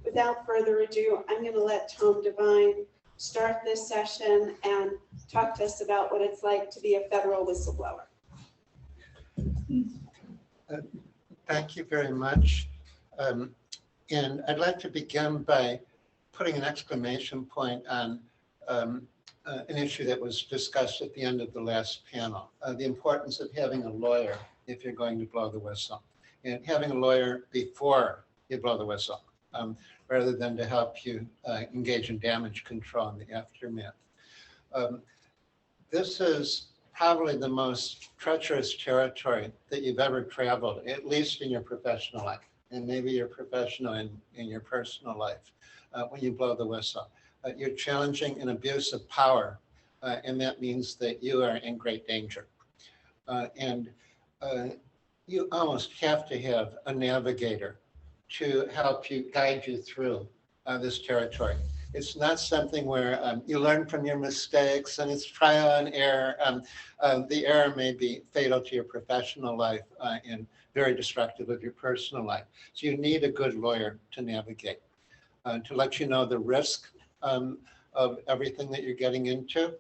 without further ado, I'm going to let Tom Devine start this session and talk to us about what it's like to be a federal whistleblower. Thank you very much. And I'd like to begin by putting an exclamation point on an issue that was discussed at the end of the last panel, the importance of having a lawyer if you're going to blow the whistle, and having a lawyer before you blow the whistle, rather than to help you engage in damage control in the aftermath. This is probably the most treacherous territory that you've ever traveled, at least in your professional life, and maybe your professional in your personal life, when you blow the whistle. You're challenging an abuse of power, and that means that you are in great danger. And you almost have to have a navigator to help you, guide you through this territory. It's not something where you learn from your mistakes and it's trial and error. The error may be fatal to your professional life and very destructive of your personal life. So you need a good lawyer to navigate, to let you know the risk of everything that you're getting into.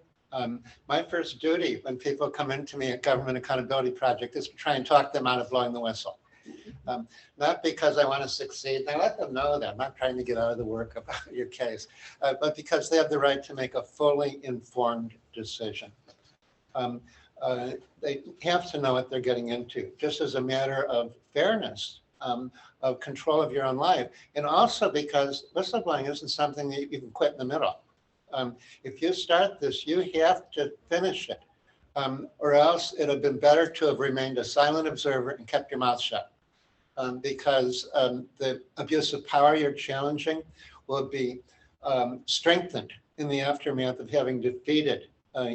My first duty when people come into me at Government Accountability Project is to try and talk them out of blowing the whistle. Not because I want to succeed, and I let them know that I'm not trying to get out of the work about your case, but because they have the right to make a fully informed decision. They have to know what they're getting into, just as a matter of fairness, of control of your own life, and also because whistleblowing isn't something that you can quit in the middle. If you start this, you have to finish it, or else it would have been better to have remained a silent observer and kept your mouth shut. Because the abuse of power you're challenging will be strengthened in the aftermath of having defeated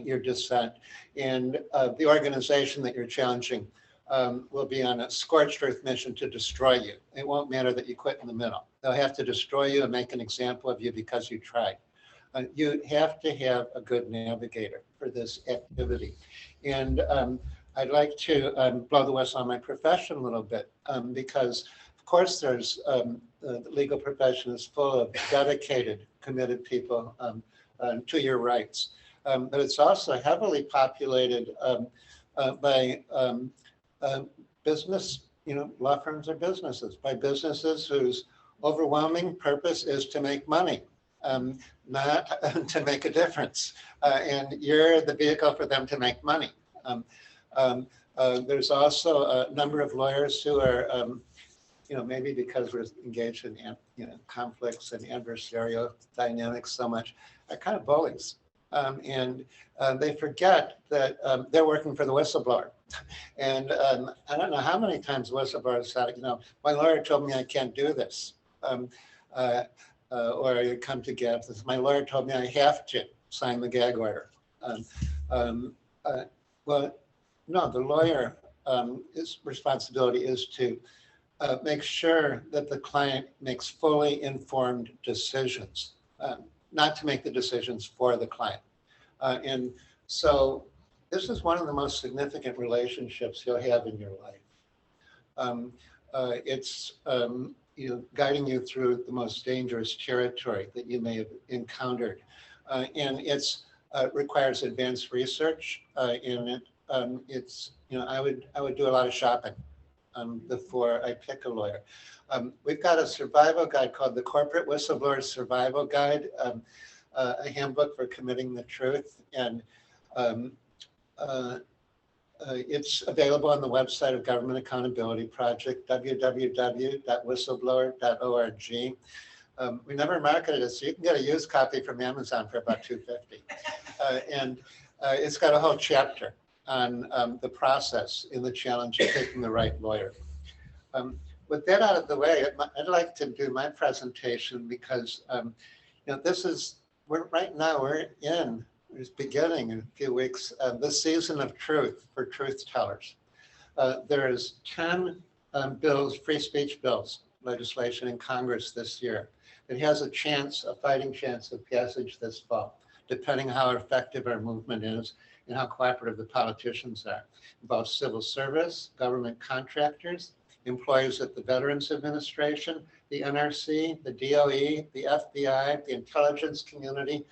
your dissent. And the organization that you're challenging will be on a scorched earth mission to destroy you. It won't matter that you quit in the middle. They'll have to destroy you and make an example of you because you tried. You have to have a good navigator for this activity. And I'd like to blow the whistle on my profession a little bit, because of course there's the legal profession is full of dedicated, committed people to your rights, but it's also heavily populated by business, law firms are businesses, by businesses whose overwhelming purpose is to make money, not to make a difference, and you're the vehicle for them to make money. There's also a number of lawyers who are, maybe because we're engaged in conflicts and adversarial dynamics so much, are kind of bullies. And they forget that they're working for the whistleblower. And I don't know how many times whistleblowers said, my lawyer told me I can't do this. Or you come to gag, my lawyer told me I have to sign the gag order. Well, no, the lawyer, his responsibility is to make sure that the client makes fully informed decisions, not to make the decisions for the client. And so this is one of the most significant relationships you'll have in your life. It's guiding you through the most dangerous territory that you may have encountered. And it's requires advanced research in it. I would do a lot of shopping before I pick a lawyer. We've got a survival guide called the Corporate Whistleblower Survival Guide, a handbook for committing the truth, and it's available on the website of Government Accountability Project, www.whistleblower.org. We never marketed it, so you can get a used copy from Amazon for about $2.50. And it's got a whole chapter on the process in the challenge of picking the right lawyer. With that out of the way, I'd like to do my presentation because we're beginning in a few weeks, the season of truth for truth tellers. There's 10 bills, free speech bills, legislation in Congress this year. It has a fighting chance of passage this fall, depending on how effective our movement is and how cooperative the politicians are. Both civil service, government contractors, employees at the Veterans Administration, the NRC, the DOE, the FBI, the intelligence community,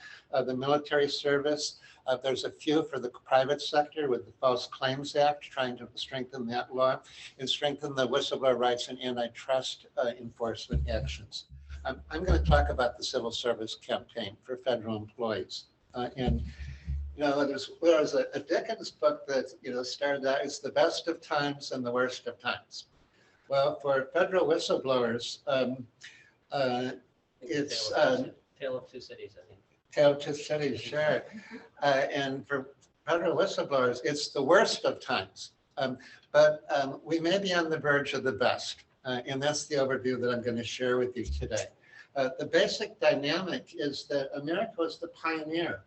the military service. There's a few for the private sector with the False Claims Act, trying to strengthen that law and strengthen the whistleblower rights and antitrust enforcement actions. I'm going to talk about the civil service campaign for federal employees. And there was a Dickens book that started out, it's the best of times and the worst of times. Well, for federal whistleblowers, it's Tale of Two Cities, I think. Tale of Two Cities, sure. And for federal whistleblowers, it's the worst of times. But we may be on the verge of the best. And that's the overview that I'm going to share with you today. The basic dynamic is that America was the pioneer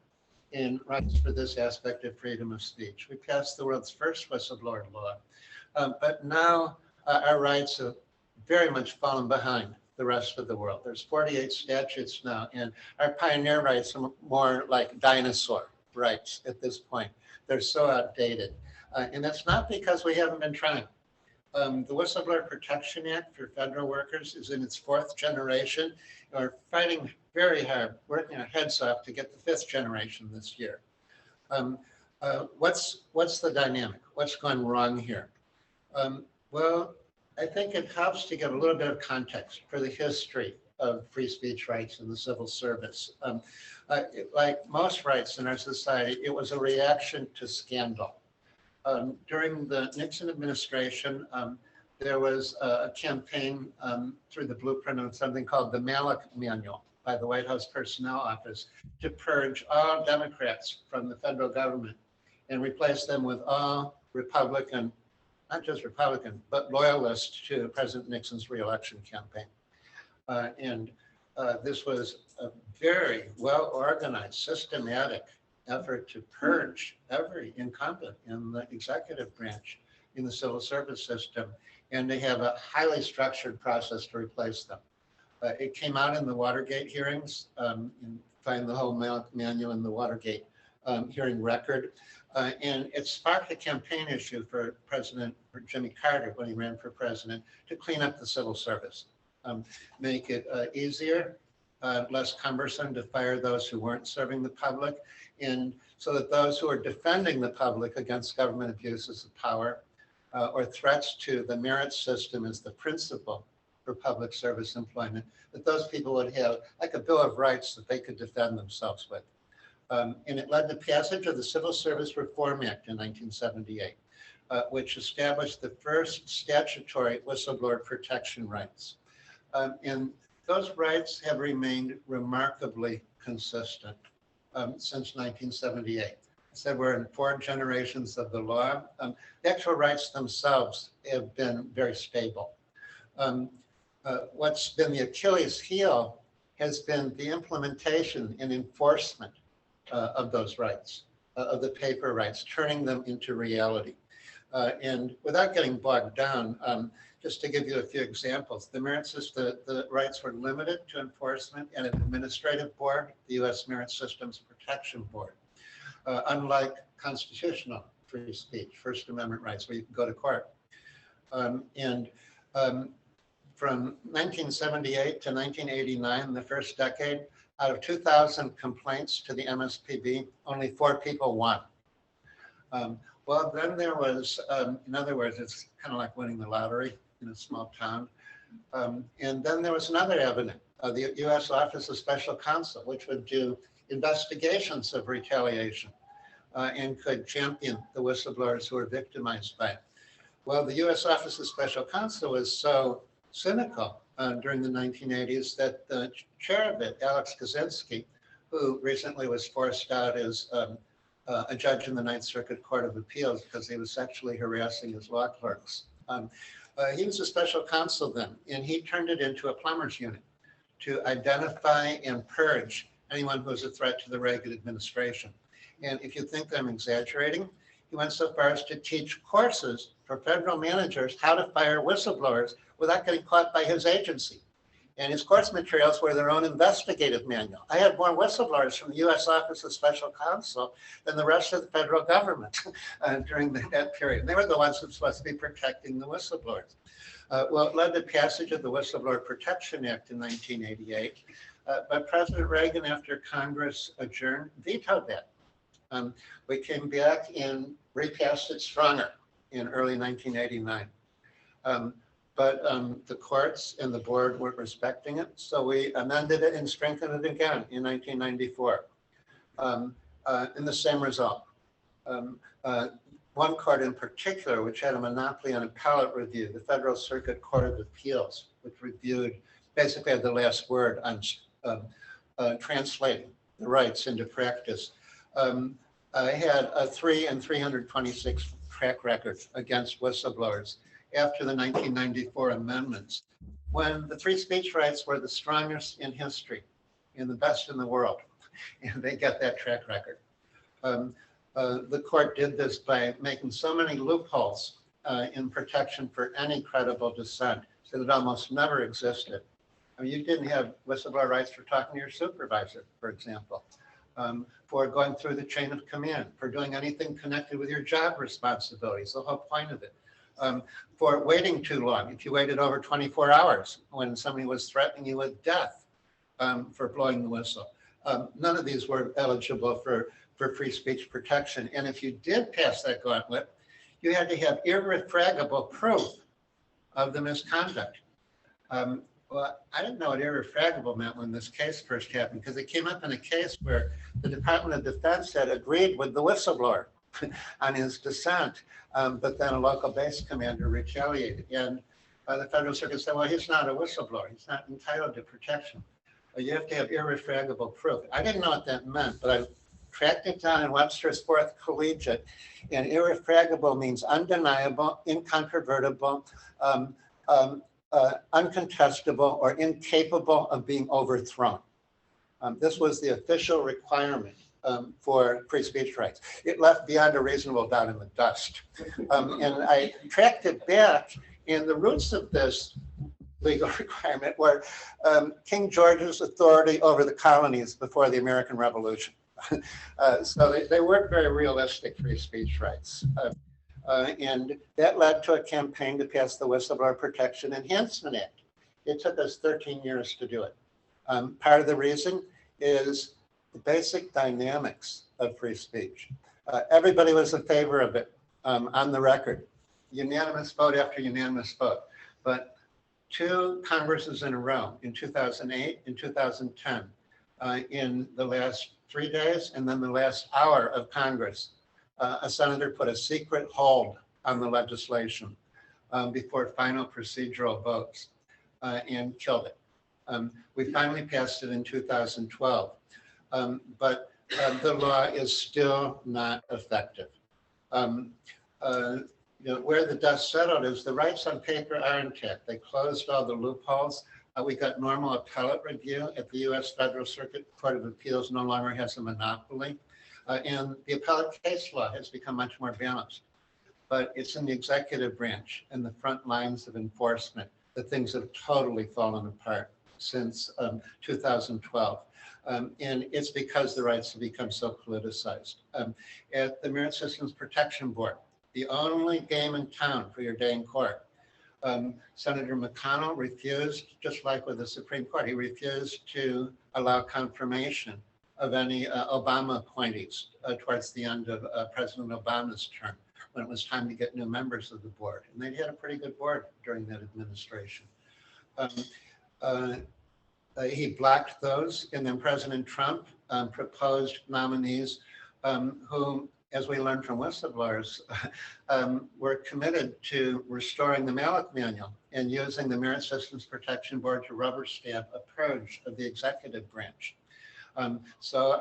in rights for this aspect of freedom of speech. We passed the world's first whistleblower law. But now our rights have very much fallen behind the rest of the world. There's 48 statutes now, and our pioneer rights are more like dinosaur rights at this point. They're so outdated. And that's not because we haven't been trying. The Whistleblower Protection Act for federal workers is in its 4th generation. We're fighting very hard, working our heads off to get the 5th generation this year. What's the dynamic? What's gone wrong here? Well, I think it helps to get a little bit of context for the history of free speech rights in the civil service. Like most rights in our society, it was a reaction to scandal. During the Nixon administration, there was a campaign through the blueprint of something called the Malik Manual by the White House Personnel Office to purge all Democrats from the federal government and replace them with all Republican, not just Republican, but loyalists to President Nixon's reelection campaign. This was a very well-organized, systematic effort to purge every incumbent in the executive branch in the civil service system, and they have a highly structured process to replace them. It came out in the Watergate hearings. You find the whole manual in the Watergate hearing record. And it sparked a campaign issue for Jimmy Carter when he ran for president to clean up the civil service, make it easier, less cumbersome to fire those who weren't serving the public, and so that those who are defending the public against government abuses of power or threats to the merit system as the principle for public service employment, that those people would have like a Bill of Rights that they could defend themselves with. And it led to passage of the Civil Service Reform Act in 1978, which established the first statutory whistleblower protection rights. And those rights have remained remarkably consistent since 1978. I said we're in 4 generations of the law. The actual rights themselves have been very stable. What's been the Achilles heel has been the implementation and enforcement of those rights, of the paper rights, turning them into reality. And without getting bogged down, just to give you a few examples, the merit system, the rights were limited to enforcement and an administrative board, the U.S. Merit Systems Protection Board, unlike constitutional free speech, First Amendment rights, where you can go to court. From 1978 to 1989, the first decade, out of 2,000 complaints to the MSPB, only 4 people won. Well, then there was, in other words, it's kind of like winning the lottery in a small town. And then there was another avenue, the U.S. Office of Special Counsel, which would do investigations of retaliation and could champion the whistleblowers who were victimized by it. Well, the U.S. Office of Special Counsel was so cynical during the 1980s that the chair of it, Alex Kaczynski, who recently was forced out as a judge in the Ninth Circuit Court of Appeals because he was sexually harassing his law clerks. He was a special counsel then, and he turned it into a plumber's unit to identify and purge anyone who was a threat to the Reagan administration. And if you think I'm exaggerating, he went so far as to teach courses for federal managers how to fire whistleblowers without getting caught by his agency. And his course materials were their own investigative manual. I had more whistleblowers from the U.S. Office of Special Counsel than the rest of the federal government during that period. They were the ones who were supposed to be protecting the whistleblowers. Well, it led to passage of the Whistleblower Protection Act in 1988. But President Reagan, after Congress adjourned, vetoed that. We came back and repassed it stronger in early 1989. But the courts and the board weren't respecting it, so we amended it and strengthened it again in 1994. And the same result. One court in particular, which had a monopoly on appellate review, the Federal Circuit Court of Appeals, which reviewed, basically had the last word on translating the rights into practice, had a 3 and 326 track record against whistleblowers after the 1994 amendments, when the free speech rights were the strongest in history and the best in the world, and they get that track record. The court did this by making so many loopholes in protection for any credible dissent that it almost never existed. I mean, you didn't have whistleblower rights for talking to your supervisor, for example, for going through the chain of command, for doing anything connected with your job responsibilities, the whole point of it. For waiting too long, if you waited over 24 hours when somebody was threatening you with death for blowing the whistle. None of these were eligible for free speech protection. And if you did pass that gauntlet, you had to have irrefragable proof of the misconduct. Well, I didn't know what irrefragable meant when this case first happened, because it came up in a case where the Department of Defense had agreed with the whistleblower on his dissent, but then a local base commander retaliated. And the Federal Circuit said, well, he's not a whistleblower. He's not entitled to protection. You have to have irrefragable proof. I didn't know what that meant, but I tracked it down in Webster's Fourth Collegiate. And irrefragable means undeniable, incontrovertible, uncontestable, or incapable of being overthrown. This was the official requirement for free speech rights. It left beyond a reasonable doubt in the dust. And I tracked it back, and the roots of this legal requirement were King George's authority over the colonies before the American Revolution. So they weren't very realistic free speech rights. And that led to a campaign to pass the Whistleblower Protection Enhancement Act. It took us 13 years to do it. Part of the reason is the basic dynamics of free speech. Everybody was in favor of it on the record, unanimous vote after unanimous vote. But 2 Congresses in a row, in 2008 and 2010, in the last 3 days and then the last hour of Congress, a senator put a secret hold on the legislation before final procedural votes and killed it. We finally passed it in 2012, but the law is still not effective. Where the dust settled is the rights on paper are intact. They closed all the loopholes. We got normal appellate review at the U.S. Federal Circuit Court of Appeals no longer has a monopoly. And the appellate case law has become much more balanced. But it's in the executive branch and the front lines of enforcement that things have totally fallen apart since 2012. And it's because the rights have become so politicized. At the Merit Systems Protection Board, the only game in town for your day in court, Senator McConnell refused, just like with the Supreme Court, he refused to allow confirmation of any Obama appointees towards the end of President Obama's term, when it was time to get new members of the board. And they had a pretty good board during that administration. He blocked those, and then President Trump proposed nominees who, as we learned from whistleblowers, were committed to restoring the Malik Manual and using the Merit Systems Protection Board to rubber stamp a purge of the executive branch. So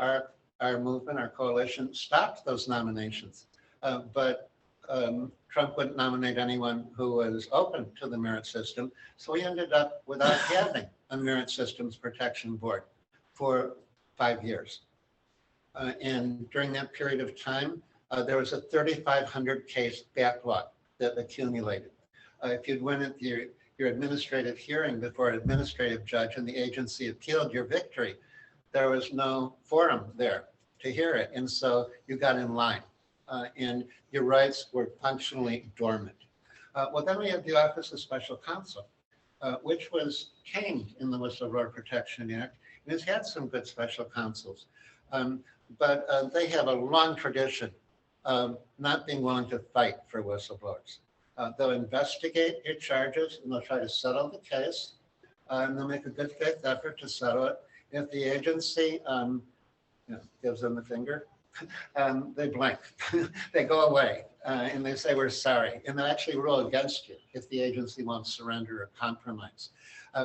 our movement, our coalition, stopped those nominations. But Trump wouldn't nominate anyone who was open to the merit system. So we ended up without having a Merit Systems Protection Board for 5 years. And during that period of time, there was a 3,500 case backlog that accumulated. If you'd went at your administrative hearing before an administrative judge and the agency appealed your victory, there was no forum there to hear it. And so you got in line and your rights were functionally dormant. Well, then we have the Office of Special Counsel, which was tamed in the Whistleblower Protection Act. It has had some good special counsels, but they have a long tradition of not being willing to fight for whistleblowers. They'll investigate your charges and they'll try to settle the case, and they'll make a good faith effort to settle it. If the agency gives them the finger, they blink, they go away, and they say, we're sorry, and they actually rule against you if the agency won't surrender or compromise.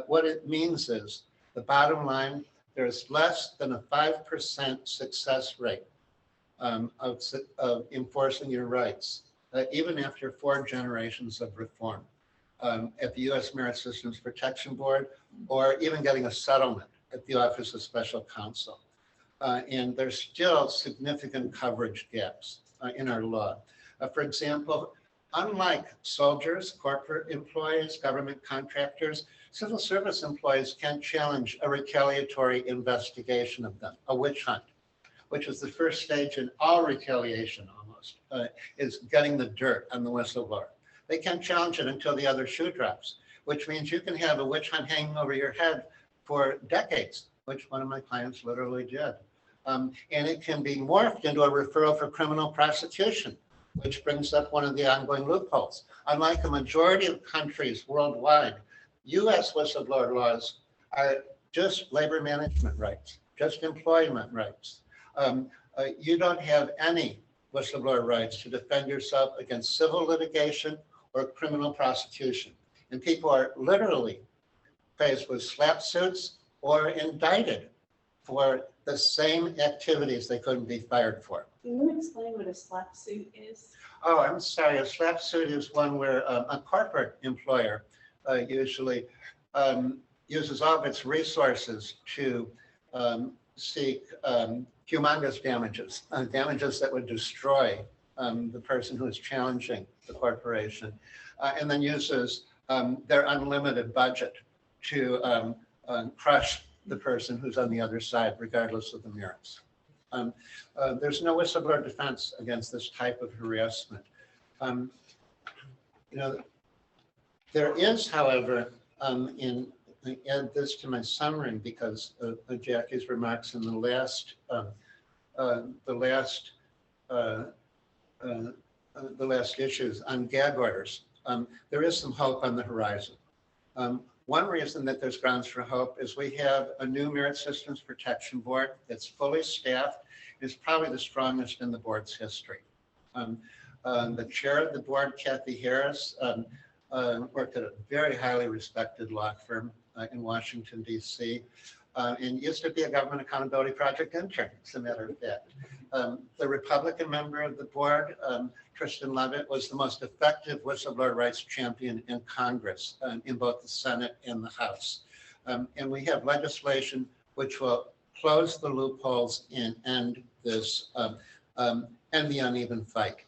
What it means is, the bottom line, there's less than a 5% success rate of enforcing your rights, even after 4 generations of reform at the U.S. Merit Systems Protection Board, or even getting a settlement at the Office of Special Counsel. And there's still significant coverage gaps in our law. For example, unlike soldiers, corporate employees, government contractors, civil service employees can't challenge a retaliatory investigation of them, a witch hunt, which is the first stage in all retaliation almost, is getting the dirt on the whistleblower. They can't challenge it until the other shoe drops, which means you can have a witch hunt hanging over your head for decades, which one of my clients literally did. And it can be morphed into a referral for criminal prosecution, which brings up one of the ongoing loopholes. Unlike a majority of countries worldwide, U.S. whistleblower laws are just labor management rights, just employment rights. You don't have any whistleblower rights to defend yourself against civil litigation or criminal prosecution. And people are literally faced with SLAPP suits or indicted for the same activities they couldn't be fired for. Can you explain what a SLAPP suit is? Oh, I'm sorry. A SLAPP suit is one where a corporate employer usually uses all of its resources to seek humongous damages, damages that would destroy the person who is challenging the corporation, and then uses their unlimited budget to crush the person who's on the other side, regardless of the merits. There's no whistleblower defense against this type of harassment. There is, however, I add this to my summary because of Jackie's remarks in the last issues on gag orders. There is some hope on the horizon. One reason that there's grounds for hope is we have a new Merit Systems Protection Board that's fully staffed. It's probably the strongest in the board's history. The chair of the board, Kathy Harris, worked at a very highly respected law firm in Washington, D.C., and used to be a Government Accountability Project intern, as a matter of fact. The Republican member of the board, Tristan Levitt, was the most effective whistleblower rights champion in Congress, in both the Senate and the House. And we have legislation which will close the loopholes and end this, end the uneven fight,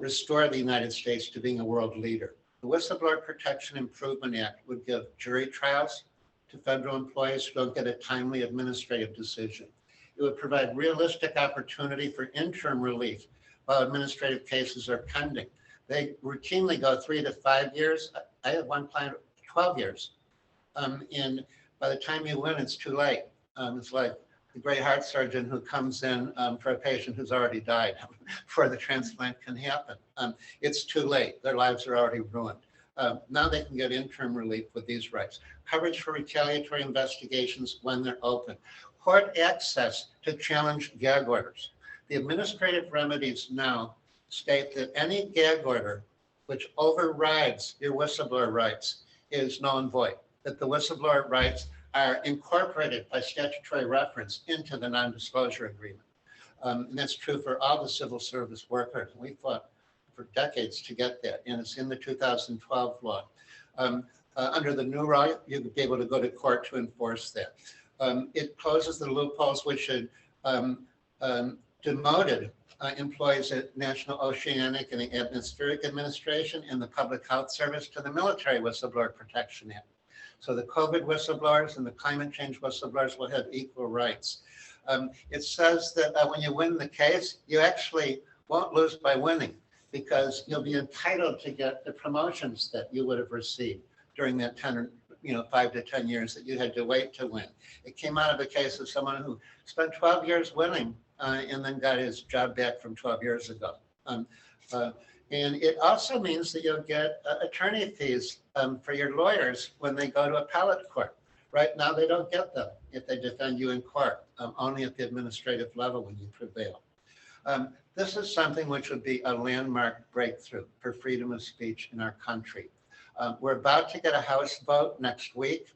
restore the United States to being a world leader. The Whistleblower Protection Improvement Act would give jury trials to federal employees who don't get a timely administrative decision. It would provide realistic opportunity for interim relief while administrative cases are pending. They routinely go 3 to 5 years. I have one client, 12 years. And by the time you win, it's too late. It's like the great heart surgeon who comes in for a patient who's already died before the transplant can happen. It's too late. Their lives are already ruined. Now they can get interim relief with these rights. Coverage for retaliatory investigations when they're open. Court access to challenge gag orders. The administrative remedies now state that any gag order which overrides your whistleblower rights is null and void, that the whistleblower rights are incorporated by statutory reference into the non-disclosure agreement. And that's true for all the civil service workers. We fought for decades to get that, and it's in the 2012 law. Under the new law, you'd be able to go to court to enforce that. It closes the loopholes which should demoted employees at National Oceanic and Atmospheric Administration and the Public Health Service to the Military Whistleblower Protection Act. So the COVID whistleblowers and the climate change whistleblowers will have equal rights. It says that when you win the case, you actually won't lose by winning, because you'll be entitled to get the promotions that you would have received during that 5 to 10 years that you had to wait to win. It came out of a case of someone who spent 12 years winning and then got his job back from 12 years ago. And it also means that you'll get attorney fees for your lawyers when they go to appellate court. Right now, they don't get them if they defend you in court, only at the administrative level when you prevail. This is something which would be a landmark breakthrough for freedom of speech in our country. We're about to get a House vote next week.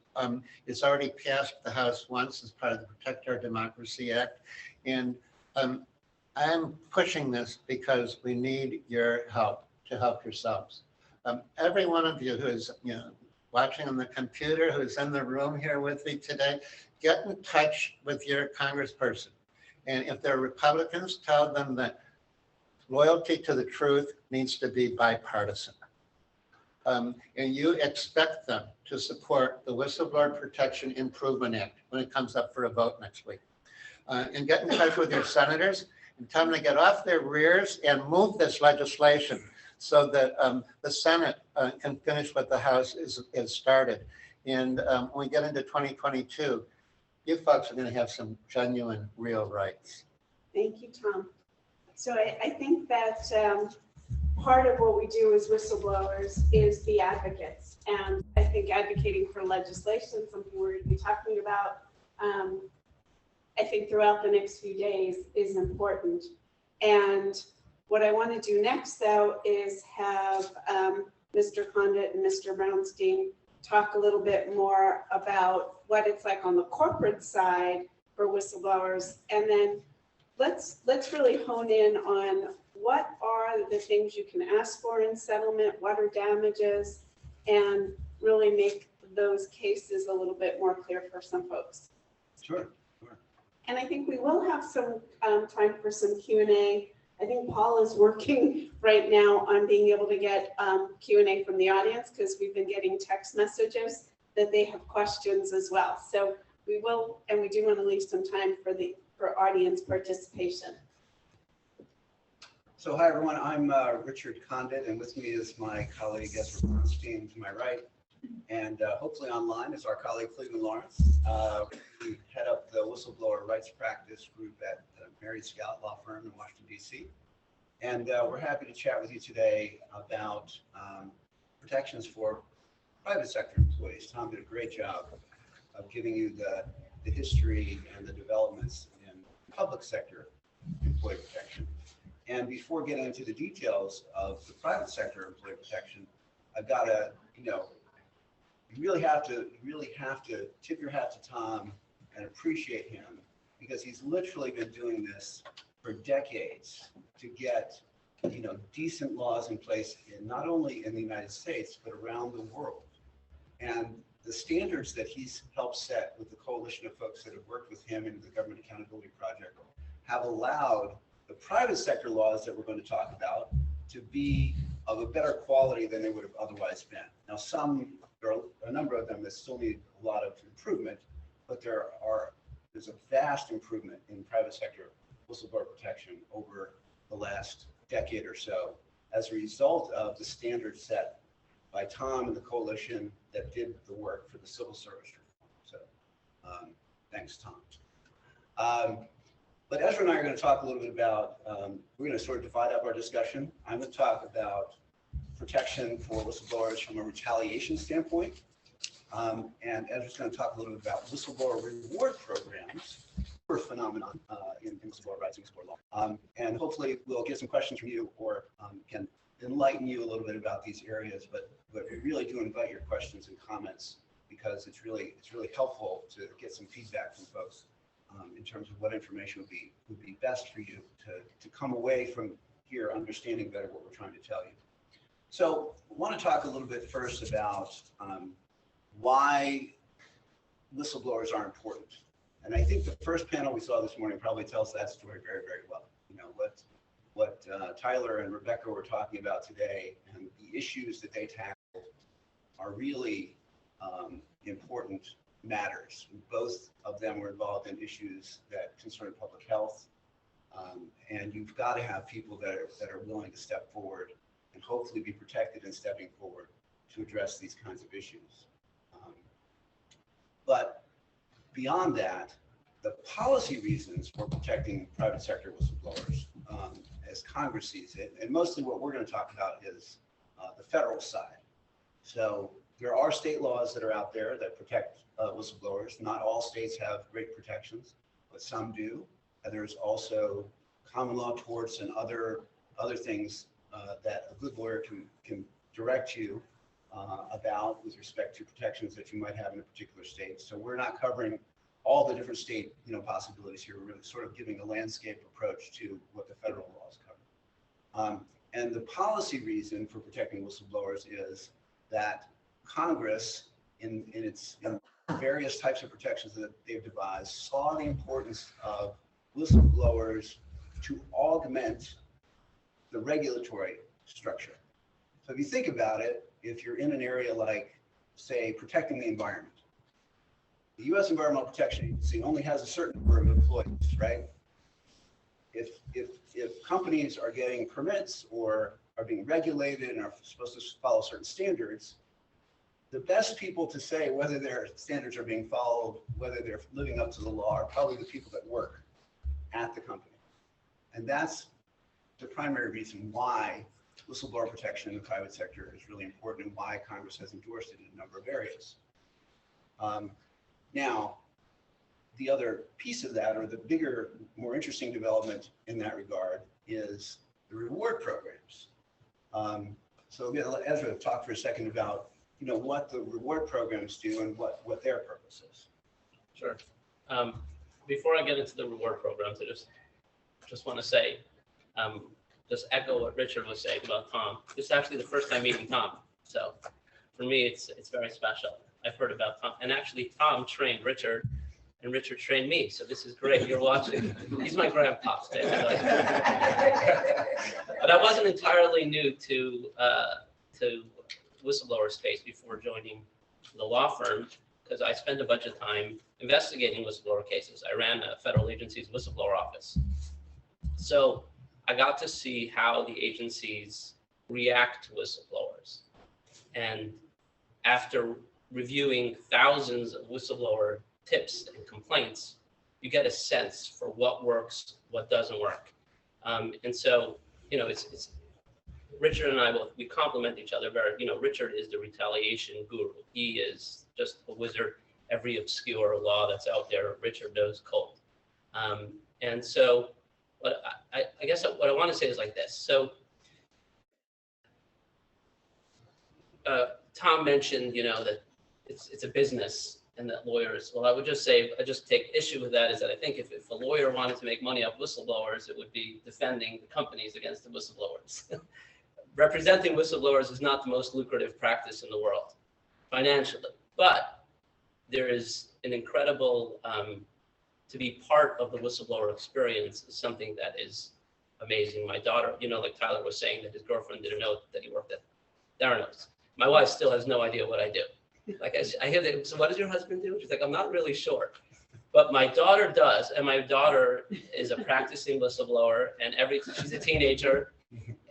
It's already passed the House once as part of the Protect Our Democracy Act. And I'm pushing this because we need your help to help yourselves. Every one of you who is watching on the computer, who's in the room here with me today, get in touch with your congressperson. And if they're Republicans, tell them that loyalty to the truth needs to be bipartisan. And you expect them to support the Whistleblower Protection Improvement Act when it comes up for a vote next week. And get in touch with your senators and tell them to get off their rears and move this legislation so that the Senate can finish what the House is started. And when we get into 2022, you folks are going to have some genuine, real rights. Thank you, Tom. So I think that part of what we do as whistleblowers is be advocates. And I think advocating for legislation, something we're going to be talking about, I think throughout the next few days is important. And what I want to do next, though, is have Mr. Condit and Mr. Bronstein talk a little bit more about what it's like on the corporate side for whistleblowers. And then let's really hone in on what are the things you can ask for in settlement, what are damages, and really make those cases a little bit more clear for some folks. Sure. And I think we will have some time for some Q&A. I think Paul is working right now on being able to get Q&A from the audience, because we've been getting text messages that they have questions as well. So we will, and we do want to leave some time for audience participation. So hi everyone, I'm Richard Condit, and with me is my colleague Ezra Bronstein to my right, and hopefully online is our colleague Cleveland Lawrence. We head up the whistleblower rights practice group at the Mehri Skalet law firm in Washington, D.C. And we're happy to chat with you today about protections for private sector employees. Tom did a great job of giving you the history and the developments in public sector employee protection. And before getting into the details of the private sector employee protection, I've got to, you really have to tip your hat to Tom and appreciate him, because he's literally been doing this for decades to get, decent laws in place not only in the United States, but around the world. And the standards that he's helped set with the coalition of folks that have worked with him in the Government Accountability Project have allowed the private sector laws that we're going to talk about to be of a better quality than they would have otherwise been. Now, there are a number of them that still need a lot of improvement, but there's a vast improvement in private sector whistleblower protection over the last decade or so as a result of the standards set by Tom and the coalition that did the work for the civil service reform. So thanks, Tom. But Ezra and I are going to talk a little bit about, we're going to sort of divide up our discussion. I'm going to talk about protection for whistleblowers from a retaliation standpoint. And Ezra's going to talk a little bit about whistleblower reward programs for phenomenon in whistleblower rights and whistleblower law. And hopefully we'll get some questions from you, or can enlighten you a little bit about these areas. But we really do invite your questions and comments, because it's really helpful to get some feedback from folks in terms of what information would be best for you to come away from here understanding better what we're trying to tell you. So I want to talk a little bit first about why whistleblowers are important. And I think the first panel we saw this morning probably tells that story very, very well. what Tyler and Rebecca were talking about today, and the issues that they tackled are really important matters. Both of them were involved in issues that concern public health, and you've got to have people that are willing to step forward and hopefully be protected in stepping forward to address these kinds of issues. But beyond that, the policy reasons for protecting private sector whistleblowers, as Congress sees it, and mostly what we're going to talk about is the federal side. So there are state laws that are out there that protect whistleblowers. Not all states have great protections, but some do. And there's also common law torts and other things that a good lawyer can direct you about with respect to protections that you might have in a particular state. So we're not covering all the different state possibilities here. We're really sort of giving a landscape approach to what the federal laws cover. And the policy reason for protecting whistleblowers is that Congress, in various types of protections that they've devised, saw the importance of whistleblowers to augment the regulatory structure. So if you think about it, if you're in an area like, say, protecting the environment, the U.S. Environmental Protection Agency only has a certain number of employees, right? If companies are getting permits or are being regulated and are supposed to follow certain standards, the best people to say whether their standards are being followed, whether they're living up to the law, are probably the people that work at the company. And that's the primary reason why whistleblower protection in the private sector is really important and why Congress has endorsed it in a number of areas. Now, the other piece of that, or the bigger, more interesting development in that regard, is the reward programs. So I'm going to let Ezra talk for a second about what the reward programs do and what their purpose is. Sure. Before I get into the reward programs, I just want to say, just echo what Richard was saying about Tom. This is actually the first time meeting Tom, so for me, it's very special. I've heard about Tom, and actually Tom trained Richard, and Richard trained me. So this is great. You're watching. He's my grandpa today. But I wasn't entirely new to whistleblower space before joining the law firm, because I spent a bunch of time investigating whistleblower cases. I ran a federal agency's whistleblower office. So I got to see how the agencies react to whistleblowers. And after reviewing thousands of whistleblower tips and complaints, you get a sense for what works, what doesn't work. And so, it's Richard and I, we complement each other very, Richard is the retaliation guru. He is just a wizard. Every obscure law that's out there, Richard knows cold. And so what I guess what I want to say is like this. So Tom mentioned, that it's a business and that lawyers, well, I would just say, I just take issue with that, is that I think if a lawyer wanted to make money off whistleblowers, it would be defending the companies against the whistleblowers. Representing whistleblowers is not the most lucrative practice in the world financially, but there is an incredible, to be part of the whistleblower experience is something that is amazing. My daughter, like Tyler was saying, that his girlfriend didn't know that he worked at Theranos. My wife still has no idea what I do. Like I hear that, so what does your husband do? She's like, I'm not really sure. But my daughter does, and my daughter is a practicing whistleblower, and she's a teenager,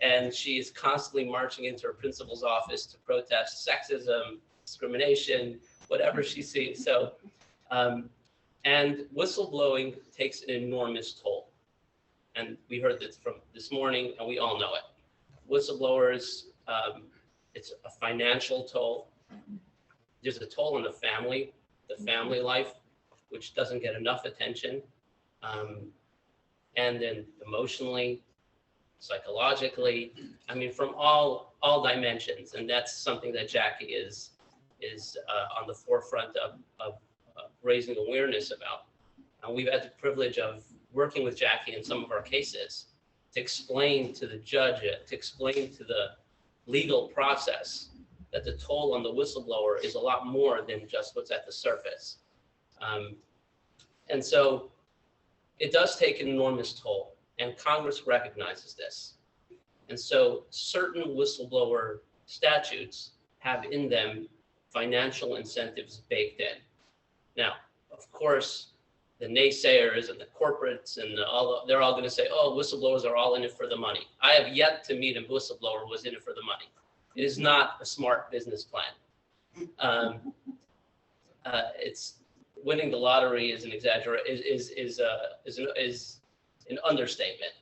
and she is constantly marching into her principal's office to protest sexism, discrimination, whatever she sees. So, and whistleblowing takes an enormous toll. And we heard this from this morning, and we all know it. Whistleblowers, it's a financial toll. There's a toll on the family life, which doesn't get enough attention. And then emotionally, psychologically, from all dimensions. And that's something that Jackie is on the forefront of raising awareness about. And we've had the privilege of working with Jackie in some of our cases to explain to the judge, to explain to the legal process that the toll on the whistleblower is a lot more than just what's at the surface. And so it does take an enormous toll. and Congress recognizes this. And so certain whistleblower statutes have in them financial incentives baked in. Now, of course, the naysayers and the corporates and they're all going to say, oh, whistleblowers are all in it for the money. I have yet to meet a whistleblower who was in it for the money. It is not a smart business plan. It's winning the lottery is an an understatement.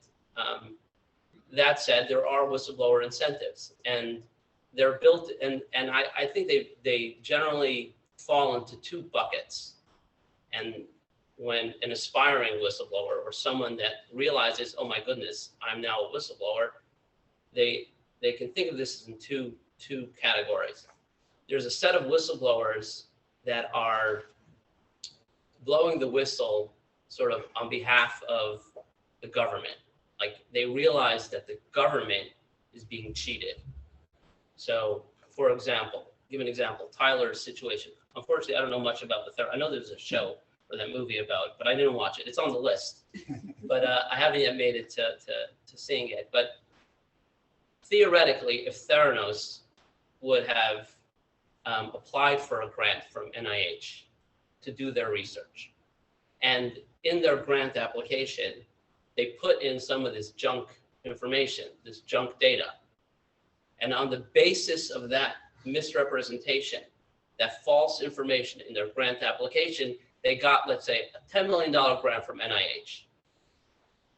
That said, there are whistleblower incentives, and they're built, and I think they generally fall into two buckets. And when an aspiring whistleblower or someone that realizes, oh my goodness, I'm now a whistleblower, they can think of this in two categories. There's a set of whistleblowers that are blowing the whistle sort of on behalf of the government. Like they realize that the government is being cheated. So for example, give an example, Tyler's situation. Unfortunately, I don't know much about I know there's a show or that movie about, but I didn't watch it. It's on the list, but I haven't yet made it to seeing it. But theoretically, if Theranos would have applied for a grant from NIH to do their research, and in their grant application, they put in some of this junk information, this junk data. And on the basis of that misrepresentation, that false information in their grant application, they got, let's say, a $10 million grant from NIH.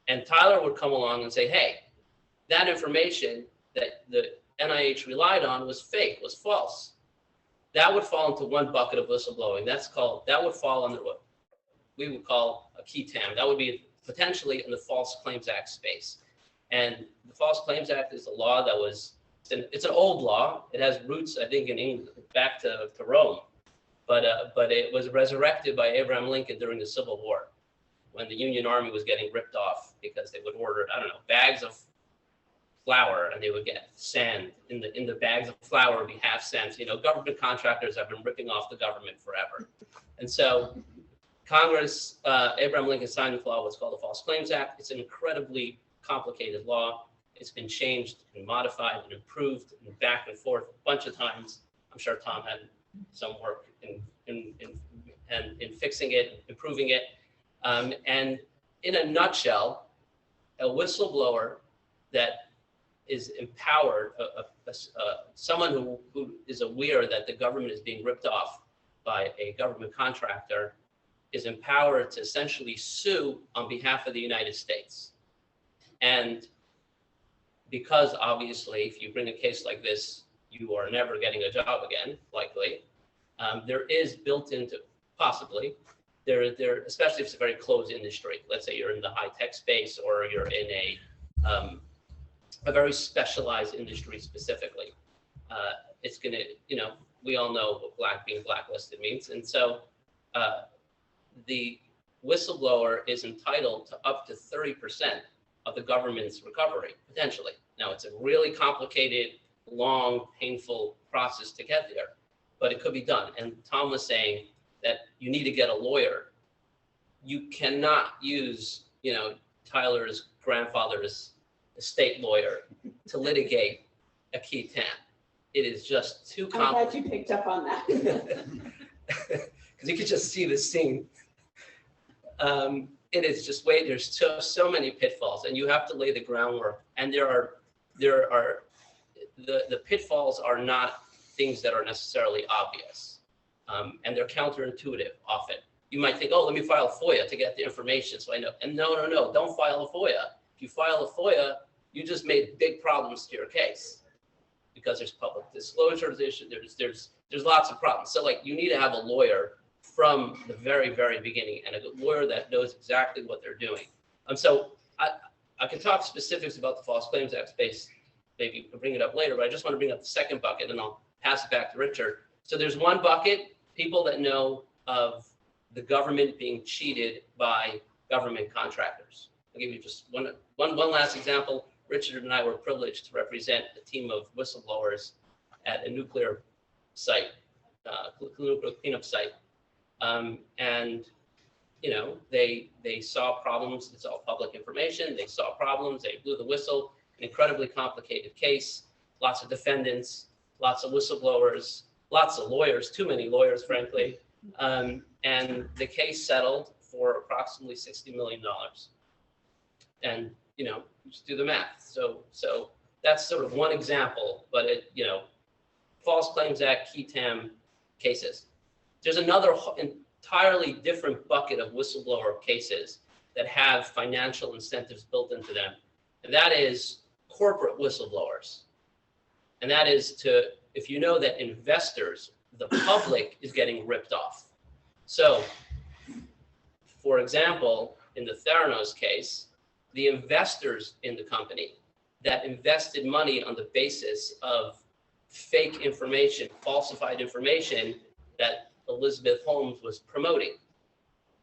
And Tyler would come along and say, hey, that information that the NIH relied on was fake, was false. That would fall into one bucket of whistleblowing. That would fall under what we would call a Qui Tam. That would be potentially in the False Claims Act space. And the False Claims Act is a law that it's an old law. It has roots, I think, in England, back to Rome. But it was resurrected by Abraham Lincoln during the Civil War, when the Union Army was getting ripped off because they would order, I don't know, bags of flour, and they would get sand in the bags of flour would be half cents. You know, government contractors have been ripping off the government forever. And so Congress, Abraham Lincoln signed the law, what's called the False Claims Act. It's an incredibly complicated law. It's been changed and modified and improved and back and forth a bunch of times. I'm sure Tom had some work in fixing it, improving it. And in a nutshell, a whistleblower that is empowered, someone who is aware that the government is being ripped off by a government contractor, is empowered to essentially sue on behalf of the United States. And because obviously, if you bring a case like this, you are never getting a job again, likely. There is built into, possibly, there, especially if it's a very closed industry. Let's say you're in the high-tech space, or you're in a very specialized industry specifically. It's gonna, we all know what being blacklisted means. And so the whistleblower is entitled to up to 30% of the government's recovery, potentially. Now, it's a really complicated, long, painful process to get there, but it could be done. And Tom was saying that you need to get a lawyer. You cannot use, Tyler's grandfather's estate lawyer to litigate a Qui Tam. It is just too I'm glad complicated. you picked up on that. Because you could just see the scene. It is just there's so many pitfalls, and you have to lay the groundwork. And there are the pitfalls are not things that are necessarily obvious, and they're counterintuitive often. You might think, oh, let me file a FOIA to get the information so I know. And no, don't file a FOIA. If you file a FOIA, you just made big problems to your case, because there's public disclosure issues. There's lots of problems. So you need to have a lawyer from the very, very beginning, and a lawyer that knows exactly what they're doing. So I can talk specifics about the False Claims Act space. Maybe you can bring it up later, but I just want to bring up the second bucket, and I'll pass it back to Richard. So there's one bucket, people that know of the government being cheated by government contractors. I'll give you just one last example. Richard and I were privileged to represent a team of whistleblowers at a nuclear site, nuclear cleanup site. And they saw problems. It's all public information. They saw problems. They blew the whistle. An incredibly complicated case. Lots of defendants, lots of whistleblowers, lots of lawyers, too many lawyers, frankly. And the case settled for approximately $60 million. And, just do the math. So that's sort of one example, but False Claims Act, Qui Tam cases. There's another entirely different bucket of whistleblower cases that have financial incentives built into them. And that is corporate whistleblowers. And that is if you know that investors, the public is getting ripped off. So, for example, in the Theranos case, the investors in the company that invested money on the basis of fake information, falsified information that Elizabeth Holmes was promoting.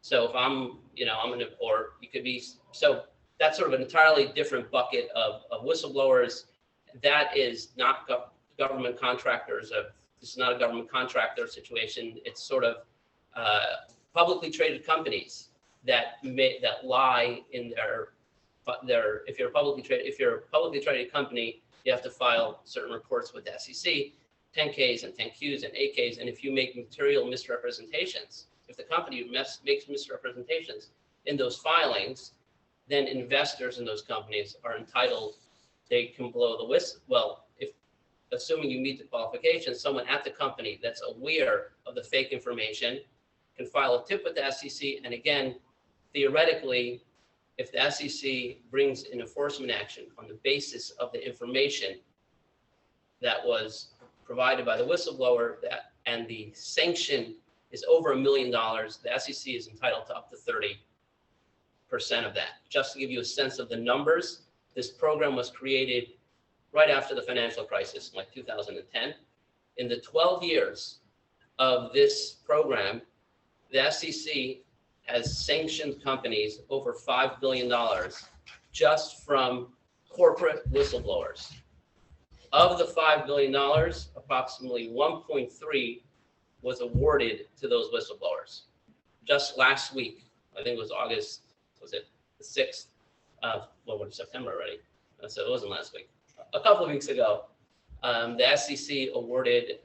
So if I'm or you could be, so that's sort of an entirely different bucket of whistleblowers. That is not government contractors. This is not a government contractor situation. It's sort of publicly traded companies that lie in their. If you're a publicly traded company, you have to file certain reports with the SEC, 10Ks and 10Qs and 8Ks. And if you make material misrepresentations, if the company makes misrepresentations in those filings, then investors in those companies are entitled. They can blow the whistle. Well, assuming you meet the qualifications, someone at the company that's aware of the fake information can file a tip with the SEC. And again, theoretically, if the SEC brings an enforcement action on the basis of the information that was provided by the whistleblower and the sanction is over $1 million, the SEC is entitled to up to 30% of that. Just to give you a sense of the numbers, this program was created right after the financial crisis, in like 2010. In the 12 years of this program, the SEC has sanctioned companies over $5 billion just from corporate whistleblowers. Of the $5 billion, approximately 1.3 was awarded to those whistleblowers. Just last week, I think it was August, was it the 6th? We're September already, so it wasn't last week. A couple of weeks ago, the SEC awarded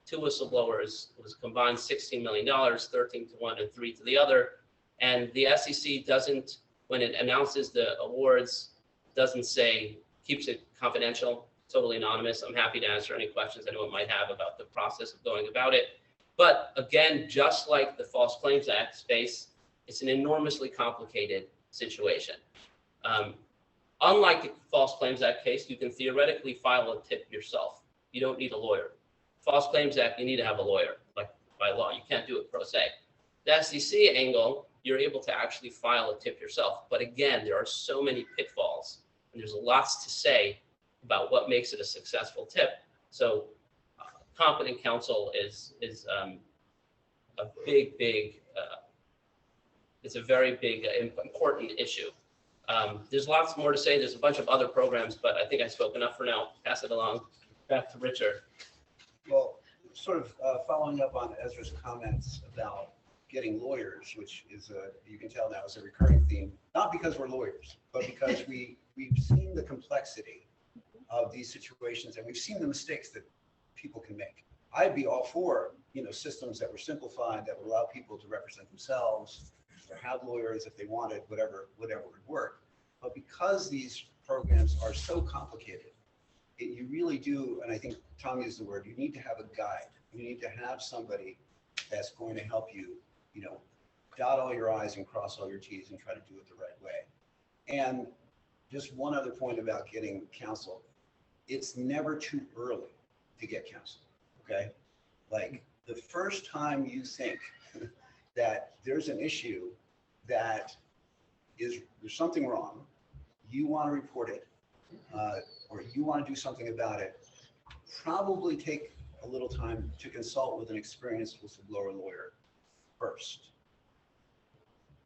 two whistleblowers. It was combined $16 million, 13 to one and 3 to the other. And the SEC doesn't, when it announces the awards, doesn't say, keeps it confidential, totally anonymous. I'm happy to answer any questions anyone might have about the process of going about it. But again, just like the False Claims Act space, it's an enormously complicated situation. Unlike the False Claims Act case, you can theoretically file a tip yourself. You don't need a lawyer. False Claims Act, you need to have a lawyer, like by law. You can't do it pro se. The SEC angle, you're able to actually file a tip yourself. But again, there are so many pitfalls, and there's lots to say about what makes it a successful tip. So competent counsel is a big, it's a very big, important issue. There's lots more to say. There's a bunch of other programs, but I think I spoke enough for now. Pass it along back to Richard. Well, sort of following up on Ezra's comments about getting lawyers, which is you can tell now is a recurring theme, not because we're lawyers, but because we've seen the complexity of these situations and we've seen the mistakes that people can make. I'd be all for, systems that were simplified, that would allow people to represent themselves, or have lawyers if they wanted, whatever would work. But because these programs are so complicated, you really do, and I think Tom used the word, you need to have a guide. You need to have somebody that's going to help you, dot all your I's and cross all your T's and try to do it the right way. And just one other point about getting counsel. It's never too early to get counsel, okay? Like the first time you think that there's an issue that there's something wrong, you want to report it, or you want to do something about it, probably take a little time to consult with an experienced whistleblower lawyer first.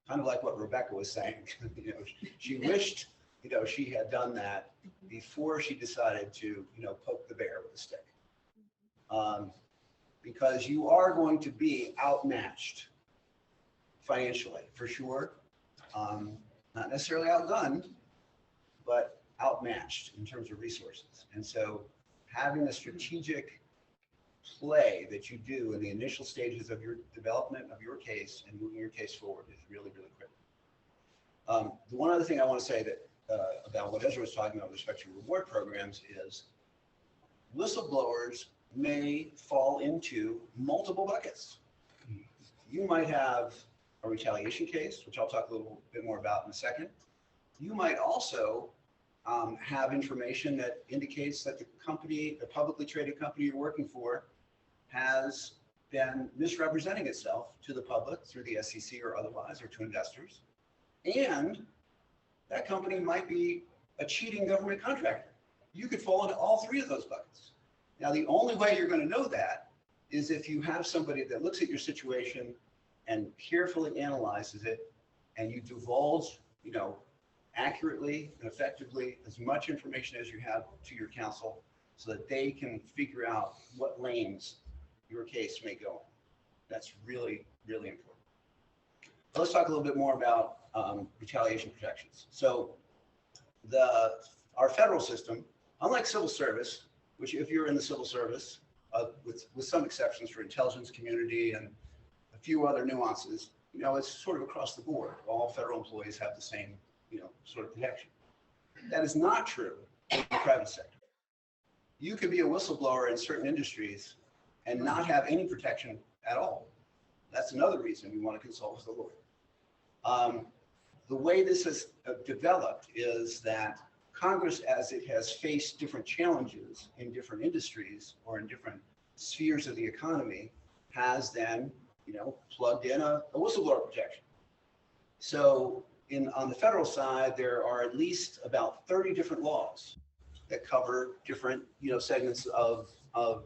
Kind of like what Rebecca was saying. She wished, she had done that before she decided to, poke the bear with a stick. Because you are going to be outmatched financially, for sure. Not necessarily outgunned, but outmatched in terms of resources. And so having a strategic play that you do in the initial stages of your development of your case and moving your case forward is really, really critical. The one other thing I want to say that about what Ezra was talking about with respect to reward programs is whistleblowers may fall into multiple buckets. You might have a retaliation case, which I'll talk a little bit more about in a second. You might also have information that indicates that the company, the publicly traded company you're working for, has been misrepresenting itself to the public through the SEC or otherwise, or to investors. And that company might be a cheating government contractor. You could fall into all three of those buckets. Now, the only way you're going to know that is if you have somebody that looks at your situation and carefully analyzes it, and you divulge, accurately and effectively as much information as you have to your counsel so that they can figure out what lanes your case may go in. That's really, really important. Let's talk a little bit more about retaliation protections. So our federal system, unlike civil service, which if you're in the civil service, with some exceptions for intelligence community and a few other nuances, it's sort of across the board. All federal employees have the same, sort of protection. That is not true in the private sector. You could be a whistleblower in certain industries and not have any protection at all. That's another reason we want to consult with a lawyer. The way this has developed is that Congress, as it has faced different challenges in different industries or in different spheres of the economy, has then, plugged in a whistleblower protection. So on the federal side, there are at least about 30 different laws that cover different, segments of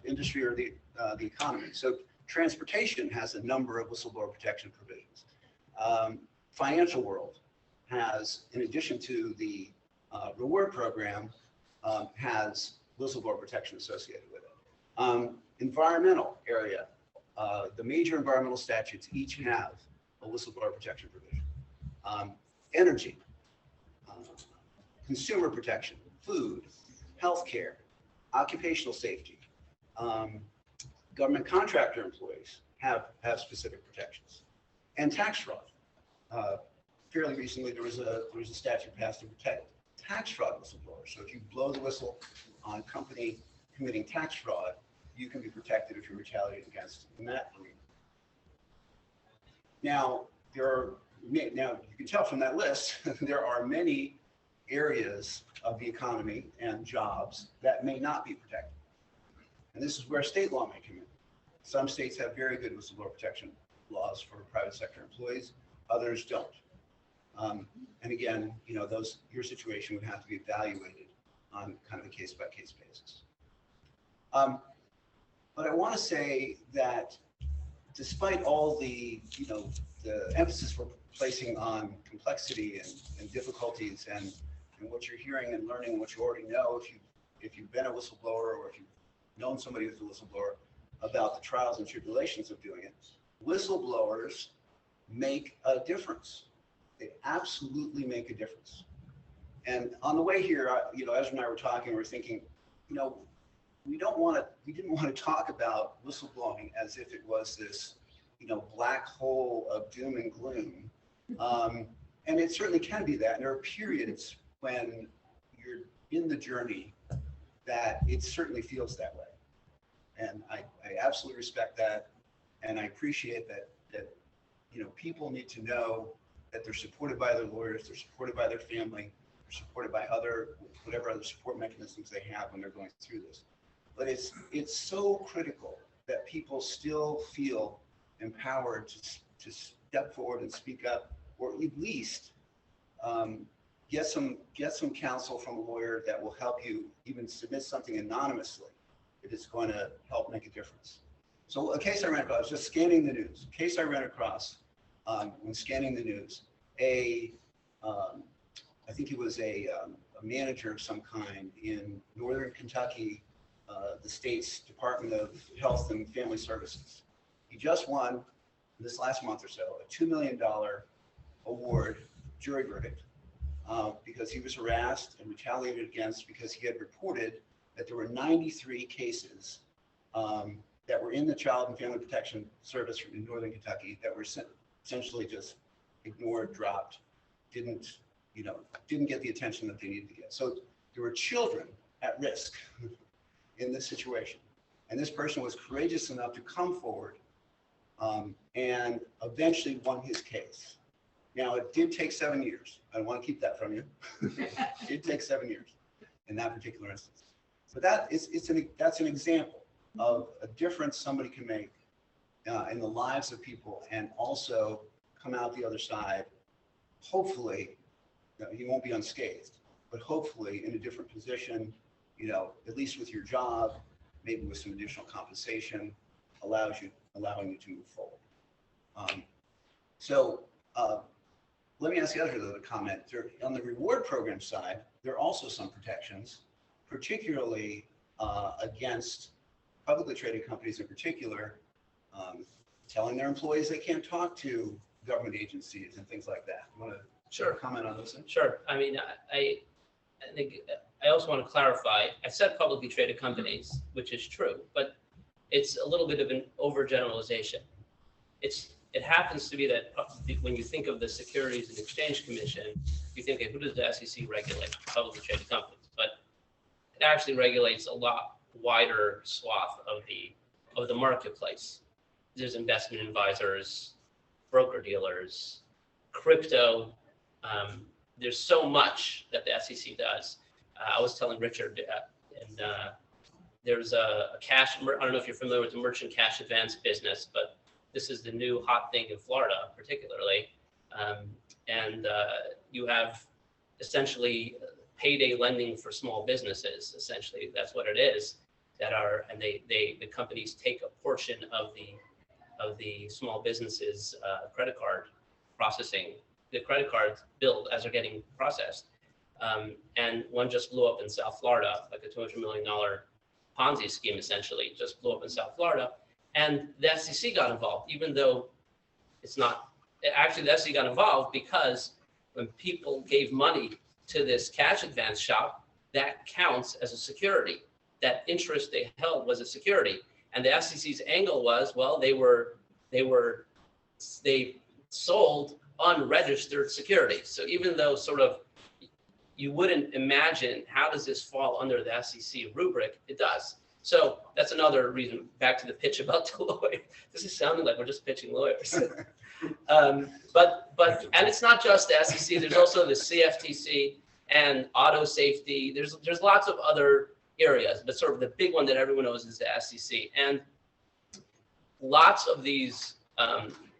industry or the economy. So transportation has a number of whistleblower protection provisions. Financial world has, in addition to the reward program, has whistleblower protection associated with it. Environmental area, the major environmental statutes each have a whistleblower protection provision. Energy, consumer protection, food, healthcare, occupational safety, government contractor employees have specific protections, and tax fraud. Fairly recently, there was a statute passed to protect tax fraud whistleblowers. So if you blow the whistle on a company committing tax fraud, you can be protected if you're retaliated against in that arena. Now, you can tell from that list, there are many areas of the economy and jobs that may not be protected. And this is where state law may come in. Some states have very good whistleblower protection laws for private sector employees, others don't. And again, your situation would have to be evaluated on kind of a case-by-case basis. But I want to say that despite all the, the emphasis we're placing on complexity and difficulties and what you're hearing and learning and what you already know, if you've been a whistleblower or if you've known somebody who's a whistleblower about the trials and tribulations of doing it, whistleblowers make a difference. They absolutely make a difference. And on the way here, Ezra and I were talking, we're thinking, we didn't want to talk about whistleblowing as if it was this, black hole of doom and gloom. And it certainly can be that. And there are periods when you're in the journey that it certainly feels that way. And I absolutely respect that. And I appreciate that people need to know that they're supported by their lawyers, they're supported by their family, they're supported by whatever other support mechanisms they have when they're going through this. But it's so critical that people still feel empowered to step forward and speak up, or at least get some counsel from a lawyer that will help you even submit something anonymously if it's going to help make a difference. So a case I ran across, I was just scanning the news. A case I ran across when scanning the news, I think he was a manager of some kind in Northern Kentucky, the state's Department of Health and Family Services. He just won this last month or so, a $2 million award jury verdict because he was harassed and retaliated against because he had reported that there were 93 cases that were in the Child and Family Protection Service in Northern Kentucky that were essentially just ignored, dropped, didn't get the attention that they needed to get. So there were children at risk in this situation. And this person was courageous enough to come forward and eventually won his case. Now, it did take 7 years. I don't want to keep that from you. It did take 7 years in that particular instance. But that's an example of a difference somebody can make in the lives of people and also come out the other side, hopefully, he won't be unscathed, but hopefully in a different position, at least with your job, maybe with some additional compensation, allowing you to move forward. Let me ask you another comment. On the reward program side, there are also some protections, particularly against publicly traded companies in particular, telling their employees they can't talk to government agencies and things like that. You want to comment on those things? Sure. I mean, I think I also want to clarify. I said publicly traded companies, which is true, but it's a little bit of an overgeneralization. It happens to be that when you think of the Securities and Exchange Commission, you think, who does the SEC regulate? Publicly traded companies, but it actually regulates a lot wider swath of the marketplace. There's investment advisors, broker dealers, crypto. There's so much that the SEC does. I was telling Richard, and there's a cash, I don't know if you're familiar with the merchant cash advance business, but this is the new hot thing in Florida, particularly. And you have essentially payday lending for small businesses. Essentially, that's what it is. And the companies take a portion of the small businesses credit card processing, the credit cards billed as they're getting processed. And one just blew up in South Florida, like a $200 million Ponzi scheme, essentially, just blew up in South Florida. And the SEC got involved, even though it's not, actually the SEC got involved because when people gave money to this cash advance shop, that counts as a security. That interest they held was a security. And the SEC's angle was, well, they sold unregistered securities. So even though sort of you wouldn't imagine how does this fall under the SEC rubric, it does. So that's another reason, back to the pitch about Deloitte. This is sounding like we're just pitching lawyers. But and it's not just the SEC, there's also the CFTC and auto safety. There's lots of other areas, but sort of the big one that everyone knows is the SEC. And lots of these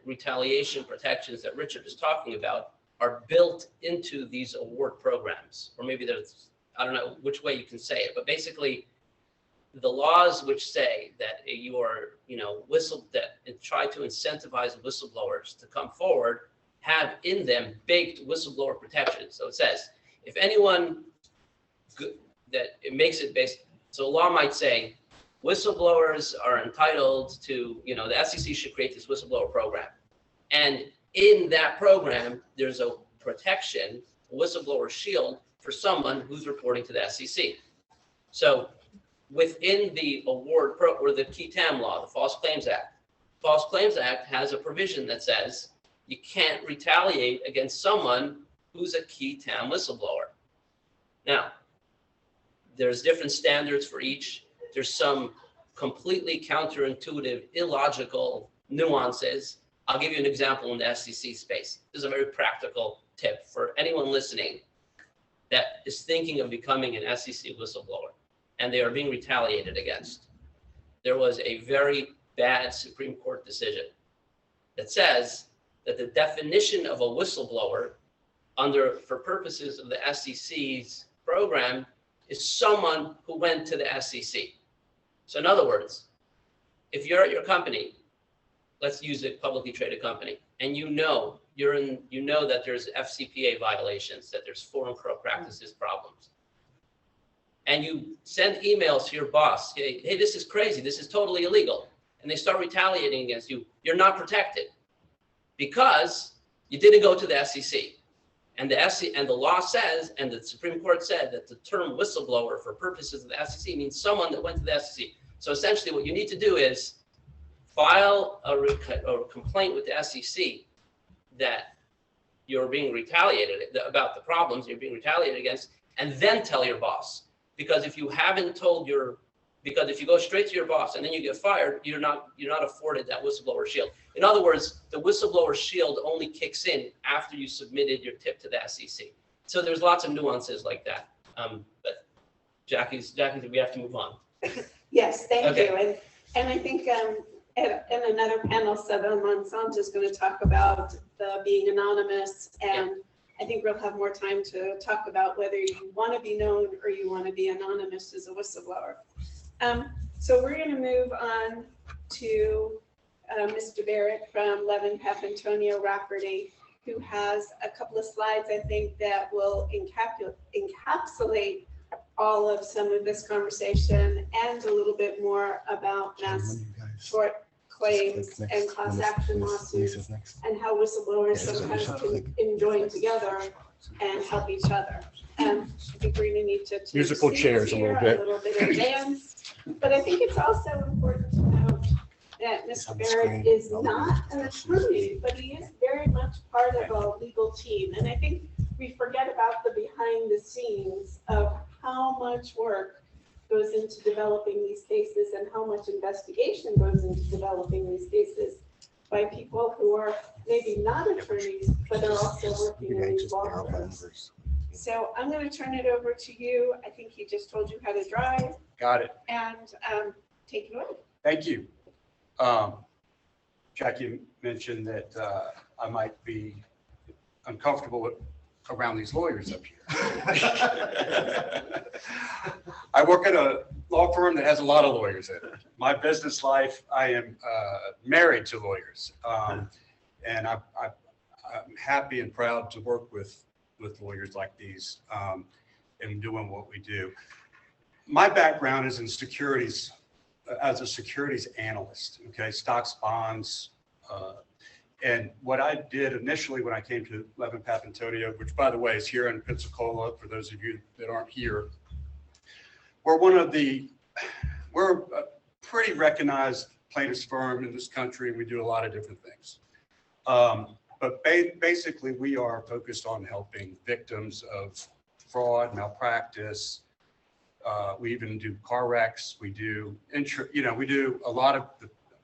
retaliation protections that Richard is talking about are built into these award programs, or maybe there's, I don't know which way you can say it, but basically the laws which say that you are, that try to incentivize whistleblowers to come forward have in them baked whistleblower protection. So it says, if anyone that it makes it based, so a law might say whistleblowers are entitled to, the SEC should create this whistleblower program. And in that program, there's a protection, a whistleblower shield for someone who's reporting to the SEC. So within the award or the Qui Tam law, the False Claims Act has a provision that says you can't retaliate against someone who's a Qui Tam whistleblower. Now, there's different standards for each. There's some completely counterintuitive, illogical nuances. I'll give you an example in the SEC space. This is a very practical tip for anyone listening that is thinking of becoming an SEC whistleblower and they are being retaliated against. There was a very bad Supreme Court decision that says that the definition of a whistleblower for purposes of the SEC's program is someone who went to the SEC. So in other words, if you're at your company, let's use a publicly traded company, and you know that there's FCPA violations, that there's foreign corrupt practices problems, and you send emails to your boss, hey, this is crazy, this is totally illegal, and they start retaliating against you, you're not protected. because you didn't go to the SEC. And the law says, and the Supreme Court said, that the term whistleblower for purposes of the SEC means someone that went to the SEC. So essentially what you need to do is file a complaint with the SEC that you're being retaliated about the problems you're being retaliated against, and then tell your boss. Because if you haven't told because if you go straight to your boss and then you get fired, you're not afforded that whistleblower shield. In other words, the whistleblower shield only kicks in after you submitted your tip to the SEC. So there's lots of nuances like that. But Jackie, we have to move on. Yes, thank Okay. you. And I think in another panel 7 months, I'm just going to talk about the being anonymous, and I think we'll have more time to talk about whether you want to be known or you want to be anonymous as a whistleblower. So we're going to move on to Mr. Barrett from Levin Papantonio Rafferty, who has a couple of slides, I think, that will encapsulate all of some of this conversation and a little bit more about mass tort claims and class action lawsuits and how whistleblowers sometimes can join together and help each other. I think we're going to need to musical chairs a little bit. of dance, but I think it's also important to note that Mr. Barrett is not an attorney, but he is very much part of a legal team. And I think we forget about the behind the scenes of how much work goes into developing these cases and how much investigation goes into developing these cases by people who are maybe not attorneys, but are also working in these law firms. So I'm going to turn it over to you. I think he just told you how to drive, Got it. and take it away. Thank you. Jackie mentioned that I might be uncomfortable around these lawyers up here. I work at a law firm that has a lot of lawyers in it. My business life, I am married to lawyers, and I'm happy and proud to work with lawyers like these and doing what we do. My background is in securities, as a securities analyst, okay, stocks, bonds, and what I did initially when I came to Levin Papantonio, which by the way is here in Pensacola, for those of you that aren't here, we're a pretty recognized plaintiffs firm in this country, and we do a lot of different things. But basically, we are focused on helping victims of fraud, malpractice. We even do car wrecks. We do we do a lot of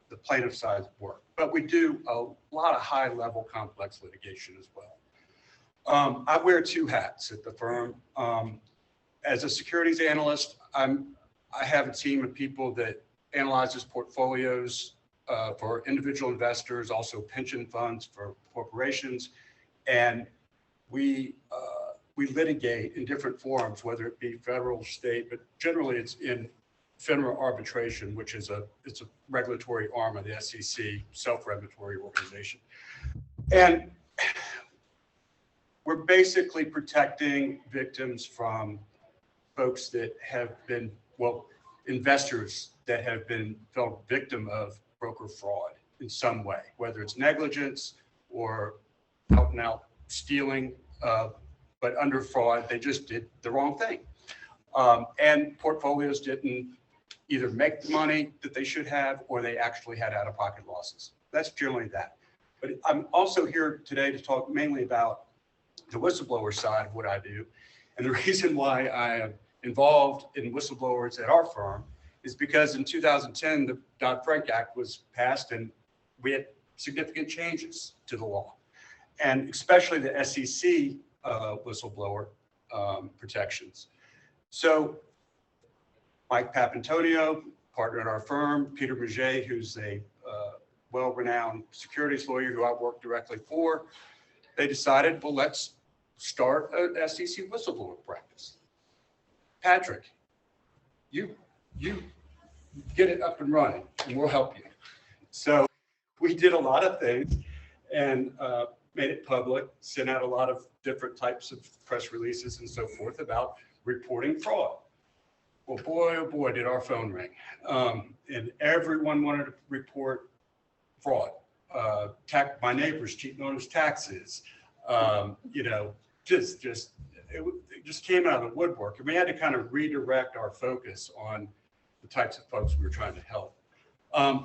the plaintiff side work, but we do a lot of high-level complex litigation as well. I wear 2 hats at the firm. As a securities analyst, I have a team of people that analyzes portfolios for individual investors, also pension funds for corporations, and we litigate in different forms, whether it be federal, state, but generally it's in FINRA arbitration, which is it's a regulatory arm of the SEC, self-regulatory organization, and we're basically protecting victims from folks that have been, investors that have been felt victim of broker fraud in some way, whether it's negligence or out and out stealing, but under fraud, they just did the wrong thing. And portfolios didn't either make the money that they should have, or they actually had out-of-pocket losses. That's generally that. But I'm also here today to talk mainly about the whistleblower side of what I do. And the reason why I am involved in whistleblowers at our firm is because in 2010, the Dodd-Frank Act was passed, and we had significant changes to the law, and especially the SEC whistleblower protections. So Mike Papantonio, partner at our firm, Peter Mehri, who's a well-renowned securities lawyer who I work directly for, they decided, well, let's start an SEC whistleblower practice. Patrick, you get it up and running, and we'll help you. So we did a lot of things and made it public, sent out a lot of different types of press releases and so forth about reporting fraud. Well, boy, oh boy, did our phone ring. And everyone wanted to report fraud. my neighbors cheating on his taxes, you know, it just came out of the woodwork. And we had to kind of redirect our focus on the types of folks we were trying to help.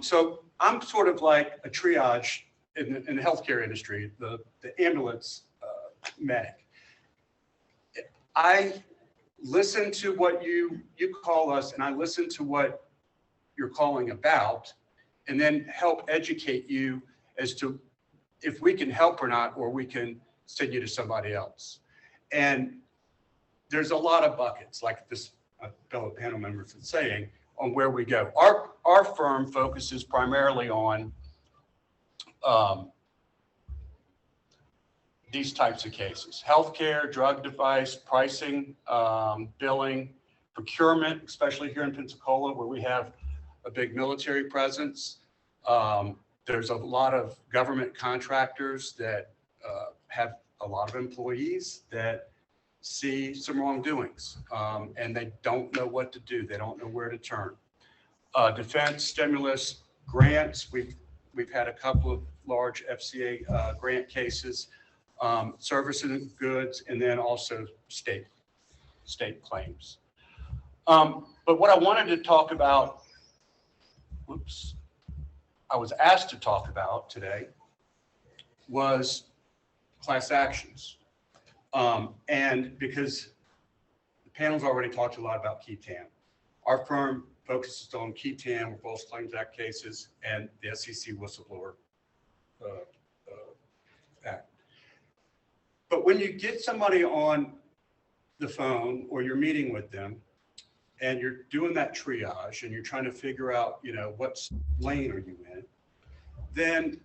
So I'm sort of like a triage in the healthcare industry, the ambulance medic. I listen to what you call us, and I listen to what you're calling about, and then help educate you as to if we can help or not, or we can send you to somebody else. And there's a lot of buckets, like this fellow panel members are saying, on where we go. Our firm focuses primarily on these types of cases: healthcare, drug device, pricing, billing, procurement, especially here in Pensacola, where we have a big military presence. There's a lot of government contractors that have a lot of employees that see some wrongdoings, and they don't know what to do. They don't know where to turn. Defense, stimulus, grants. We've had a couple of large FCA grant cases, services and goods, and then also state claims. But what I wanted to talk about, I was asked to talk about today was class actions. And because the panel's already talked a lot about Qui Tam. Our firm focuses on Qui Tam, or False Claims Act cases, and the SEC Whistleblower Act. But when you get somebody on the phone or you're meeting with them and you're doing that triage and you're trying to figure out, you know, what lane are you in, then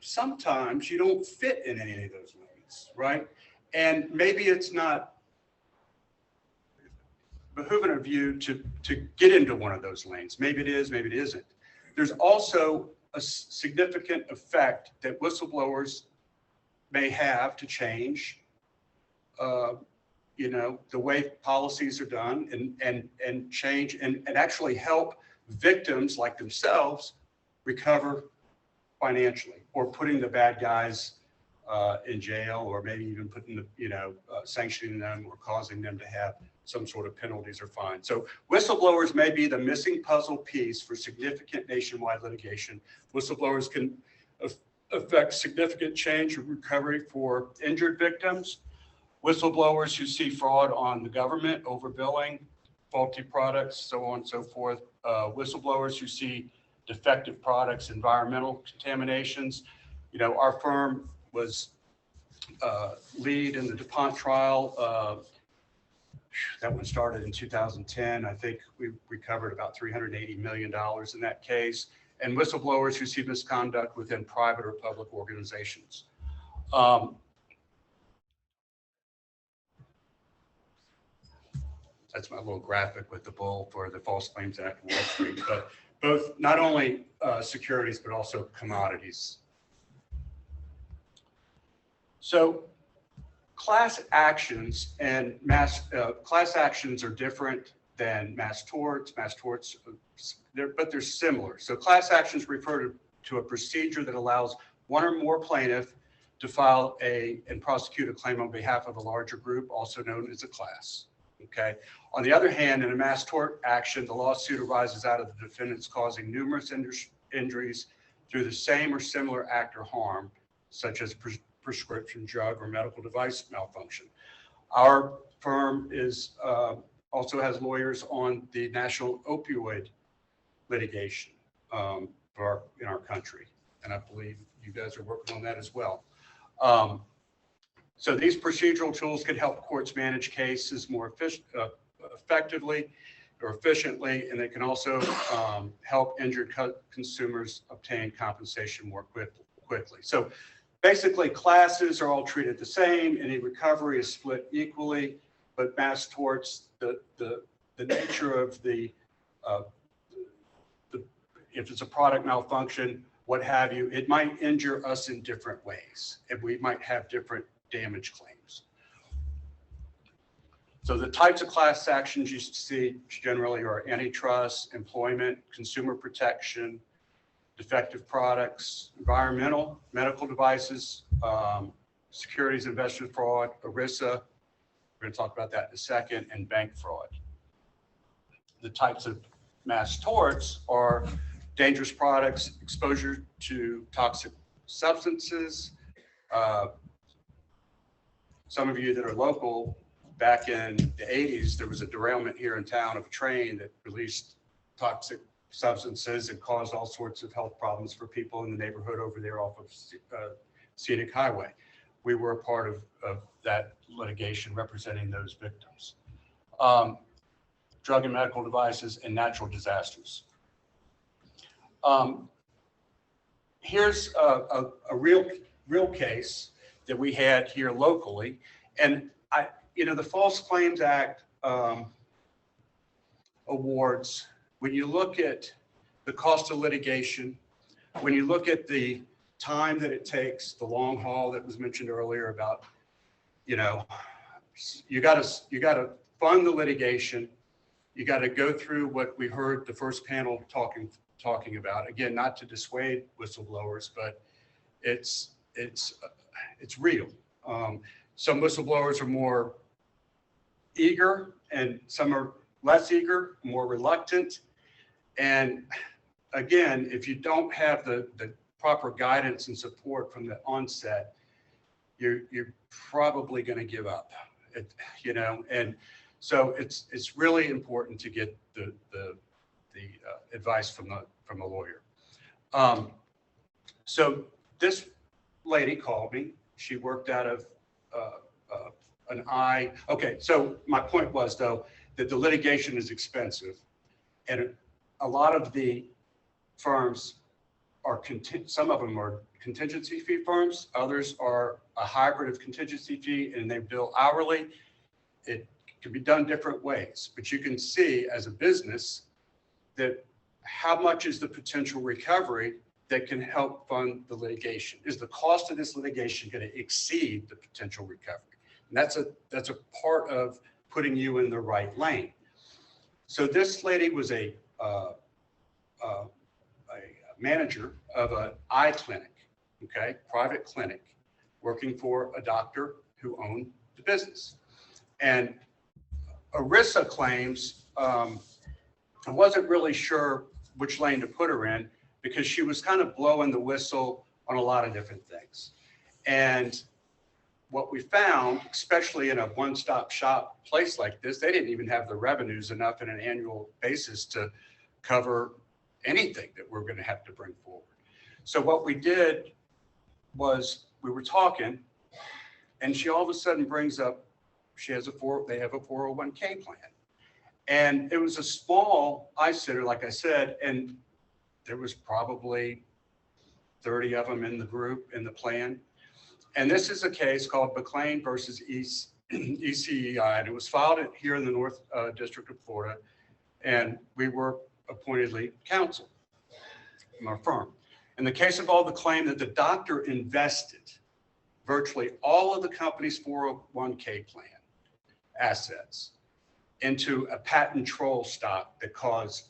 sometimes you don't fit in any of those lanes, right? And maybe it's not behooving of you to get into one of those lanes. Maybe it is, maybe it isn't. There's also a significant effect that whistleblowers may have to change, you know, the way policies are done, and change and actually help victims like themselves recover financially, or putting the bad guys in jail, or maybe even putting the, you know, sanctioning them or causing them to have some sort of penalties or fines. So whistleblowers may be the missing puzzle piece for significant nationwide litigation. Whistleblowers can affect significant change or recovery for injured victims. Whistleblowers who see fraud on the government, overbilling, faulty products, so on and so forth. Whistleblowers who see defective products, environmental contaminations. You know, our firm was lead in the DuPont trial. That one started in 2010. I think we recovered about $380 million in that case. And whistleblowers who see misconduct within private or public organizations. That's my little graphic with the bull for the False Claims Act Wall Street, but both, not only securities, but also commodities. So class actions and class actions are different than mass torts. Mass torts, but they're similar. So class actions refer to a procedure that allows one or more plaintiffs to file and prosecute a claim on behalf of a larger group, also known as a class. Okay. On the other hand, in a mass tort action, the lawsuit arises out of the defendants causing numerous injuries through the same or similar act or harm, such as prescription drug or medical device malfunction. Our firm is also has lawyers on the national opioid litigation in our country, and I believe you guys are working on that as well. So these procedural tools can help courts manage cases more effectively or efficiently, and they can also help injured consumers obtain compensation more quickly. So basically, classes are all treated the same. Any recovery is split equally, but mass torts, the nature of if it's a product malfunction, what have you, it might injure us in different ways, and we might have different damage claims. So the types of class actions you see generally are antitrust, employment, consumer protection, defective products, environmental, medical devices, securities investment fraud, ERISA. We're going to talk about that in a second, and bank fraud. The types of mass torts are dangerous products, exposure to toxic substances. Some of you that are local, back in the 80s, there was a derailment here in town of a train that released toxic substances and caused all sorts of health problems for people in the neighborhood over there off of Scenic Highway. We were a part of that litigation representing those victims. Drug and medical devices and natural disasters. Here's a real case that we had here locally. And the False Claims Act awards, when you look at the cost of litigation, when you look at the time that it takes, the long haul that was mentioned earlier about, you gotta fund the litigation. You gotta go through what we heard the first panel talking about. Again, not to dissuade whistleblowers, but it's real. Some whistleblowers are more eager and some are less eager, more reluctant. And again, if you don't have the proper guidance and support from the onset, you're probably going to give up. And so it's really important to get the advice from a lawyer. So this lady called me. She worked out of Okay, so my point was, though, that the litigation is expensive, and a lot of the firms are some of them are contingency fee firms. Others are a hybrid of contingency fee, and they bill hourly. It can be done different ways, but you can see as a business that how much is the potential recovery that can help fund the litigation? Is the cost of this litigation going to exceed the potential recovery? And that's a part of putting you in the right lane. So this lady was a manager of an eye clinic, okay, private clinic, working for a doctor who owned the business. And ERISA claims, I wasn't really sure which lane to put her in, because she was kind of blowing the whistle on a lot of different things. And what we found, especially in a one-stop shop place like this, they didn't even have the revenues enough on an annual basis to cover anything that we're going to have to bring forward. So what we did was we were talking, and she all of a sudden brings up, they have a 401k plan. And it was a small eye center, like I said, and there was probably 30 of them in the group, in the plan. And this is a case called McLean versus ECEI, and it was filed here in the North District of Florida, and we were appointed lead counsel from our firm. In the case involved the claim that the doctor invested virtually all of the company's 401k plan assets into a patent troll stock that caused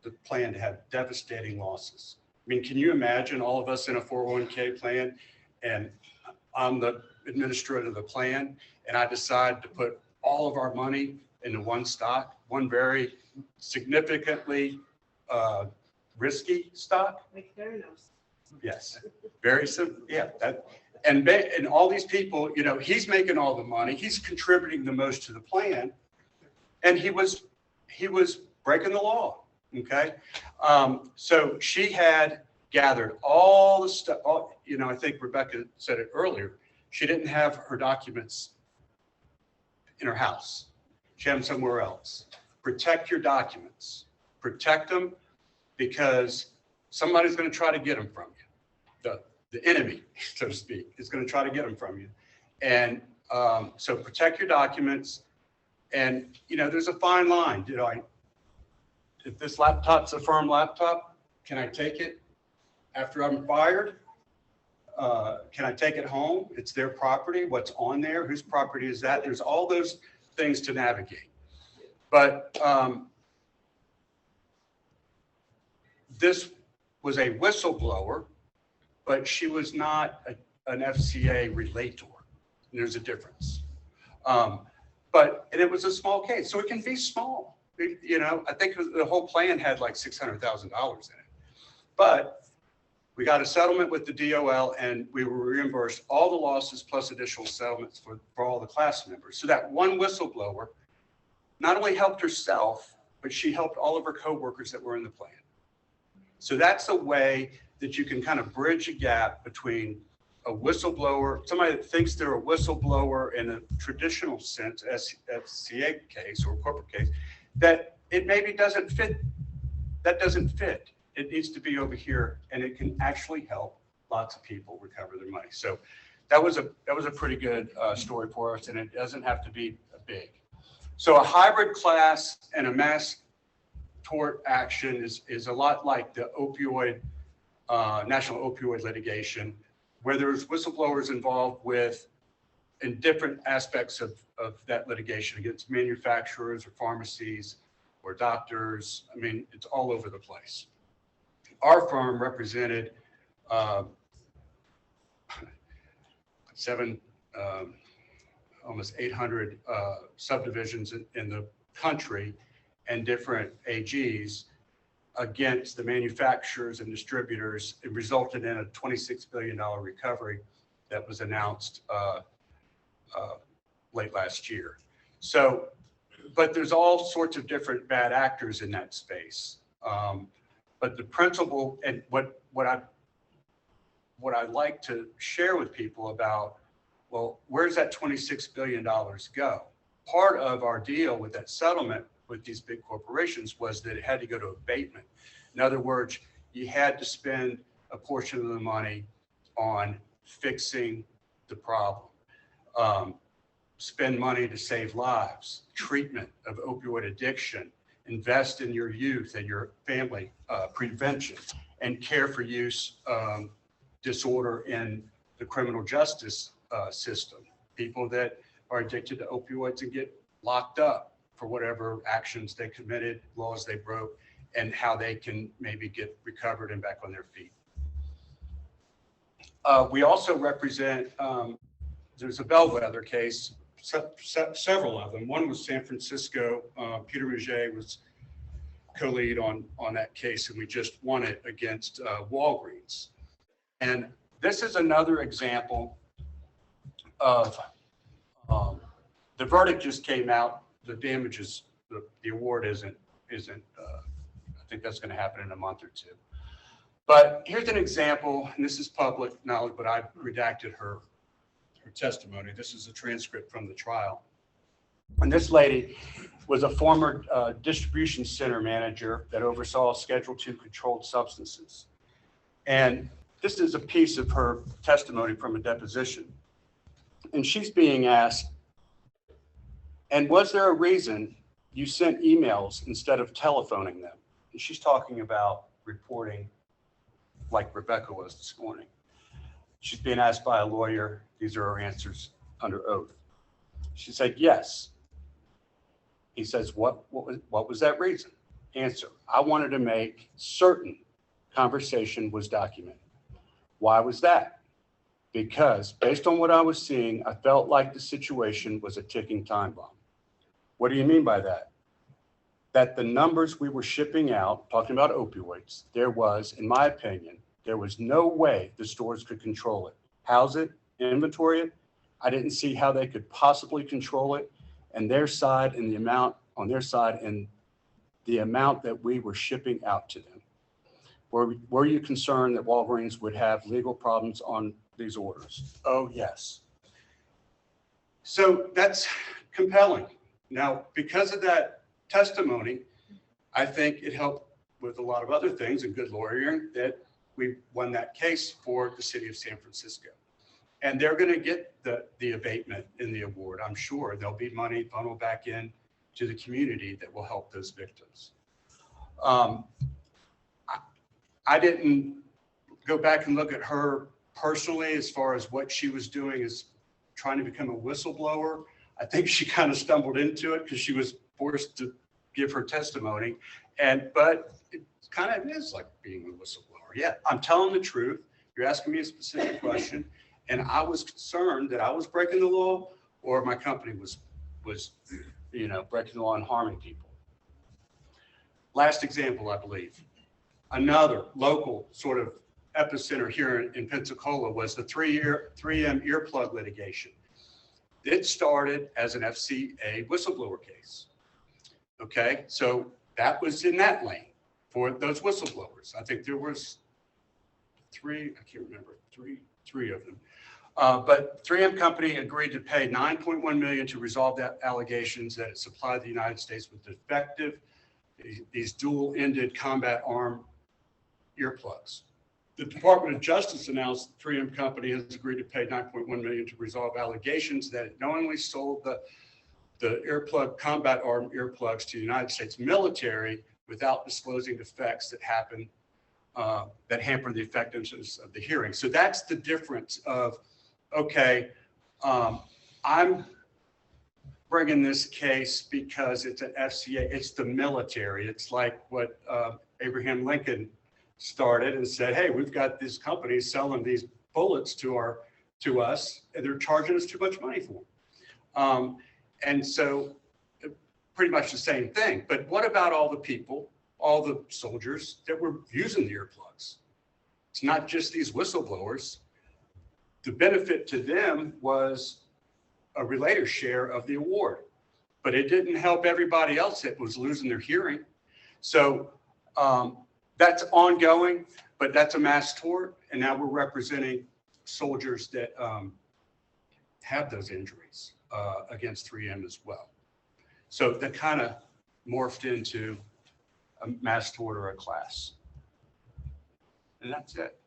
the plan to have devastating losses. I mean, can you imagine all of us in a 401k plan, and I'm the administrator of the plan, and I decide to put all of our money into one stock, one very significantly risky stock? Like Theranos. Yes, very simple. Yeah, and all these people, he's making all the money, he's contributing the most to the plan, and he was breaking the law. Okay, so she had gathered all the stuff. I think Rebecca said it earlier. She didn't have her documents in her house. She had them somewhere else. Protect your documents. Protect them, because somebody's going to try to get them from you. The enemy, so to speak, is going to try to get them from you. And so protect your documents. And there's a fine line. If this laptop's a firm laptop, can I take it after I'm fired? Can I take it home? It's their property. What's on there? Whose property is that? There's all those things to navigate. But this was a whistleblower, but she was not an FCA relator. There's a difference. And it was a small case, so it can be small. You know, I think the whole plan had like $600,000 in it. But we got a settlement with the DOL and we were reimbursed all the losses plus additional settlements for all the class members. So that one whistleblower not only helped herself, but she helped all of her coworkers that were in the plan. So that's a way that you can kind of bridge a gap between a whistleblower, somebody that thinks they're a whistleblower in a traditional sense, FCA case or corporate case, that it maybe doesn't fit. That doesn't fit. It needs to be over here, and it can actually help lots of people recover their money. So that was a pretty good story for us, and it doesn't have to be big. So a hybrid class and a mass tort action is a lot like the opioid, national opioid litigation, where there's whistleblowers involved in different aspects of that litigation against manufacturers or pharmacies or doctors. I mean, it's all over the place. Our firm represented almost 800 subdivisions in the country and different AGs against the manufacturers and distributors. It resulted in a $26 billion recovery that was announced late last year. So, but there's all sorts of different bad actors in that space. But the principle and what I like to share with people about, well, where's that $26 billion go? Part of our deal with that settlement with these big corporations was that it had to go to abatement. In other words, you had to spend a portion of the money on fixing the problem. Spend money to save lives, treatment of opioid addiction, invest in your youth and your family, prevention, and care for use disorder in the criminal justice system. People that are addicted to opioids and get locked up for whatever actions they committed, laws they broke, and how they can maybe get recovered and back on their feet. We also represent, there's a bellwether case, several of them. One was San Francisco. Peter Rouget was co-lead on that case, and we just won it against Walgreens. And this is another example of the verdict just came out. The damages, the award isn't. I think that's going to happen in a month or two. But here's an example, and this is public knowledge, but I redacted her testimony. This is a transcript from the trial. And this lady was a former distribution center manager that oversaw Schedule II controlled substances. And this is a piece of her testimony from a deposition. And she's being asked, and was there a reason you sent emails instead of telephoning them? And she's talking about reporting like Rebecca was this morning. She's being asked by a lawyer. These are her answers under oath. She said, yes. He says, what was that reason? Answer, I wanted to make certain conversation was documented. Why was that? Because based on what I was seeing, I felt like the situation was a ticking time bomb. What do you mean by that? That the numbers we were shipping out, talking about opioids, there was, in my opinion, there was no way the stores could control it. House it, inventory it. I didn't see how they could possibly control it. And their side and the amount on their side and the amount that we were shipping out to them. Were you concerned that Walgreens would have legal problems on these orders? Oh, yes. So that's compelling. Now, because of that testimony, I think it helped with a lot of other things and good lawyering that we won that case for the city of San Francisco. And they're going to get the abatement in the award. I'm sure there'll be money funneled back in to the community that will help those victims. I didn't go back and look at her personally as far as what she was doing as trying to become a whistleblower. I think she kind of stumbled into it because she was forced to give her testimony. But it kind of is like being a whistleblower. Yeah, I'm telling the truth. You're asking me a specific question, and I was concerned that I was breaking the law or my company was breaking the law and harming people. Last example, I believe. Another local sort of epicenter here in Pensacola was the 3M Earplug litigation. It started as an FCA whistleblower case. Okay, so that was in that lane for those whistleblowers. I think there was three of them. But 3M company agreed to pay $9.1 million to resolve that allegations that it supplied the United States with defective, these dual-ended combat arm earplugs. The Department of Justice announced the 3M company has agreed to pay $9.1 million to resolve allegations that it knowingly sold the earplug combat arm earplugs to the United States military without disclosing defects that happened that hampered the effectiveness of the hearing. So that's the difference of, okay, I'm bringing this case because it's an FCA, it's the military. It's like what Abraham Lincoln started and said, hey, we've got these companies selling these bullets to us, and they're charging us too much money for them. And so pretty much the same thing. But what about all the people, all the soldiers that were using the earplugs? It's not just these whistleblowers. The benefit to them was a related share of the award, but it didn't help everybody else that was losing their hearing. So that's ongoing, but that's a mass tort. And now we're representing soldiers that have those injuries against 3M as well. So that kind of morphed into a mass tort or a class. And that's it.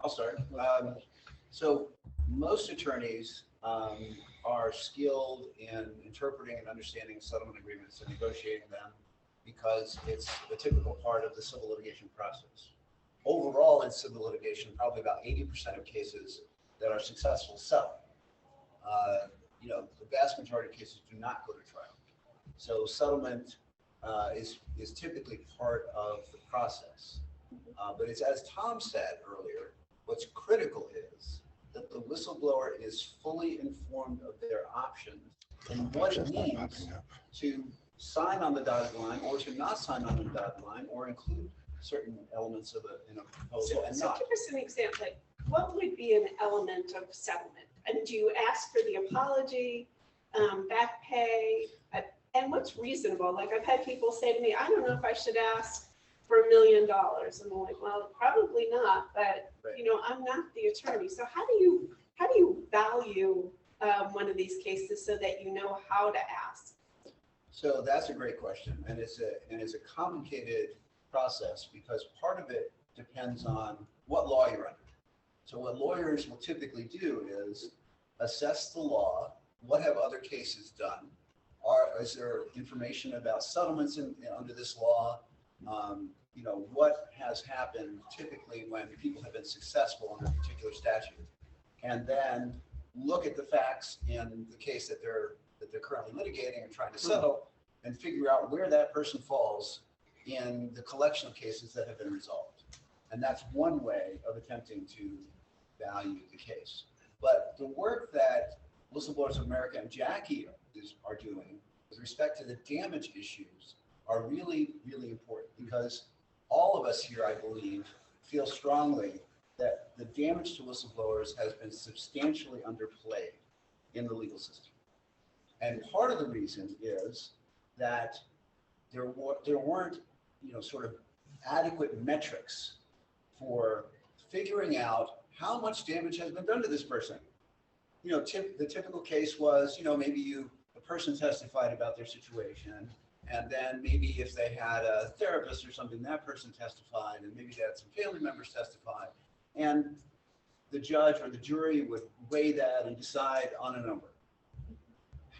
I'll start. So most attorneys are skilled in interpreting and understanding settlement agreements and negotiating them because it's a typical part of the civil litigation process. Overall, in civil litigation, probably about 80% of cases that are successful settle. The vast majority of cases do not go to trial. So settlement is typically part of the process. But it's as Tom said earlier, what's critical is that the whistleblower is fully informed of their options and what it means to sign on the dotted line or to not sign on the dotted line or include certain elements of a proposal and So not. give us an example, like what would be an element of settlement? And do you ask for the apology, back pay, and what's reasonable? Like I've had people say to me, I don't know if I should ask for $1 million. And I'm like, well, probably not, but I'm not the attorney. So how do you value one of these cases so that you know how to ask? So that's a great question, and it's a complicated process because part of it depends on what law you're under. So what lawyers will typically do is assess the law. What have other cases done? Is there information about settlements under this law? What has happened typically when people have been successful under a particular statute, and then look at the facts in the case that they're currently litigating and trying to settle, and figure out where that person falls in the collection of cases that have been resolved. And that's one way of attempting to value the case. But the work that Whistleblowers of America and Jackie are doing with respect to the damage issues are really, really important because all of us here, I believe, feel strongly that the damage to whistleblowers has been substantially underplayed in the legal system. And part of the reason is that there weren't, sort of adequate metrics for figuring out how much damage has been done to this person. The typical case was, maybe the person testified about their situation, and then maybe if they had a therapist or something, that person testified, and maybe they had some family members testify, and the judge or the jury would weigh that and decide on a number.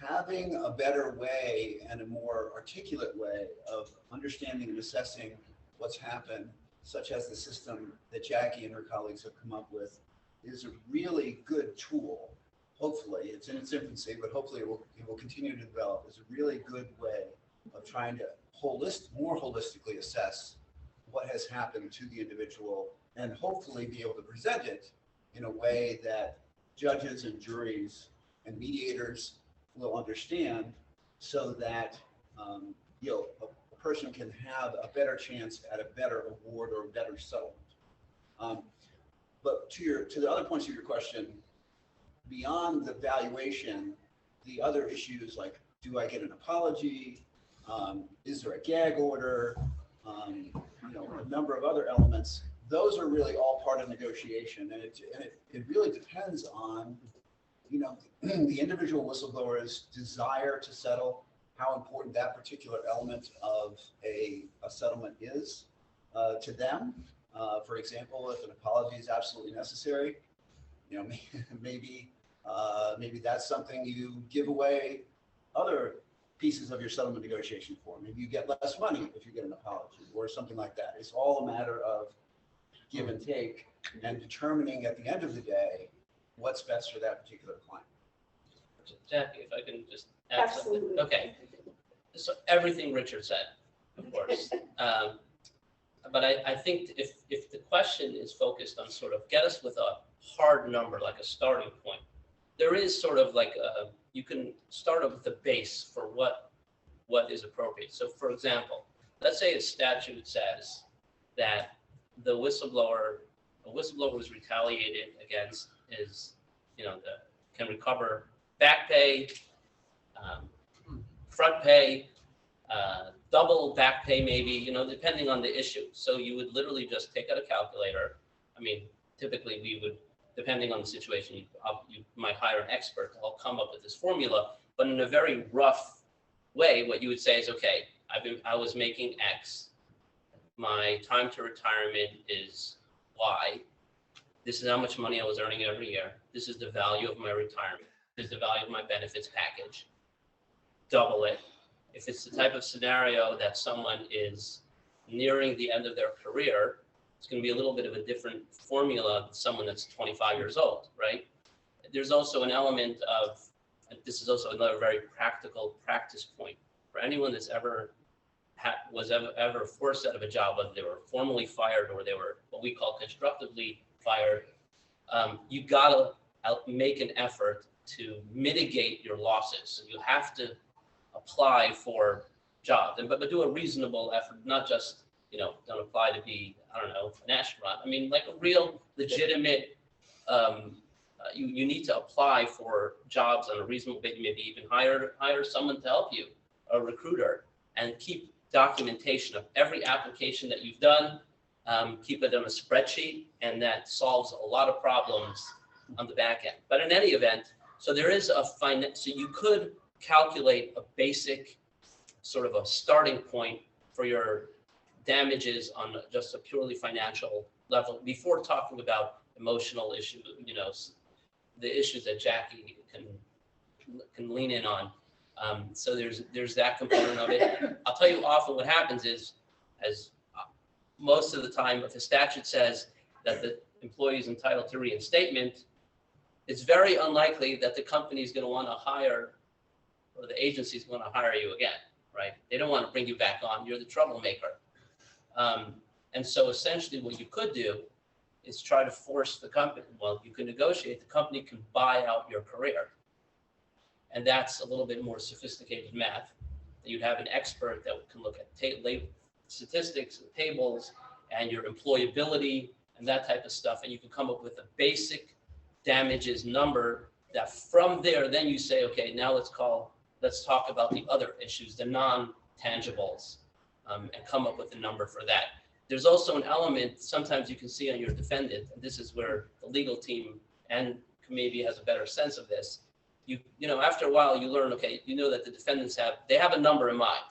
having a better way and a more articulate way of understanding and assessing what's happened, such as the system that Jackie and her colleagues have come up with, is a really good tool. Hopefully, it's in its infancy, but hopefully it will continue to develop. It's a really good way of trying to more holistically assess what has happened to the individual and hopefully be able to present it in a way that judges and juries and mediators will understand, so that a person can have a better chance at a better award or a better settlement. But to the other points of your question, beyond the valuation, the other issues like, do I get an apology? Is there a gag order? A number of other elements. Those are really all part of negotiation, and it really depends on the individual whistleblower's desire to settle, how important that particular element of a settlement is to them. For example, if an apology is absolutely necessary, maybe that's something you give away other pieces of your settlement negotiation for. Maybe you get less money if you get an apology or something like that. It's all a matter of give and take and determining at the end of the day what's best for that particular client. Jackie, if I can just add something. Absolutely. Okay. So everything Richard said, of course. But I think if the question is focused on sort of get us with a hard number, like a starting point, there is sort of like you can start up with the base for what is appropriate. So for example, let's say a statute says that the whistleblower is retaliated against is, can recover back pay, front pay, double back pay maybe, depending on the issue. So you would literally just take out a calculator. I mean, typically we would, depending on the situation, you might hire an expert to help come up with this formula, but in a very rough way, what you would say is, okay, I was making X, my time to retirement is Y, this is how much money I was earning every year, this is the value of my retirement, this is the value of my benefits package, double it. If it's the type of scenario that someone is nearing the end of their career, it's going to be a little bit of a different formula than someone that's 25 years old, right? There's also an element of, this is also another very practical practice point for anyone that's ever forced out of a job, whether they were formally fired or they were what we call constructively fired. You gotta make an effort to mitigate your losses. So you have to apply for jobs, but do a reasonable effort, not just don't apply to be, I don't know, an astronaut. I mean, like a real legitimate, you need to apply for jobs on a reasonable basis, maybe even hire someone to help you, a recruiter, and keep documentation of every application that you've done, keep it on a spreadsheet, and that solves a lot of problems on the back end. But in any event, so there is so you could calculate a basic sort of a starting point for your damages on just a purely financial level before talking about emotional issues, the issues that Jackie can lean in on. So there's that component of it. I'll tell you often what happens is, as most of the time, if the statute says that the employee is entitled to reinstatement, it's very unlikely that the company is going to want to hire, or the agency is going to hire you again, right? They don't want to bring you back on. You're the troublemaker. And so essentially what you could do is try to force the company, well, you can negotiate, the company can buy out your career. And that's a little bit more sophisticated math. You'd have an expert that can look at statistics and tables and your employability and that type of stuff. And you can come up with a basic damages number that from there, then you say, okay, now let's talk about the other issues, the non-tangibles, and come up with a number for that. There's also an element sometimes you can see on your defendant, and this is where the legal team and maybe has a better sense of this. After a while you learn, okay, that the defendants have a number in mind.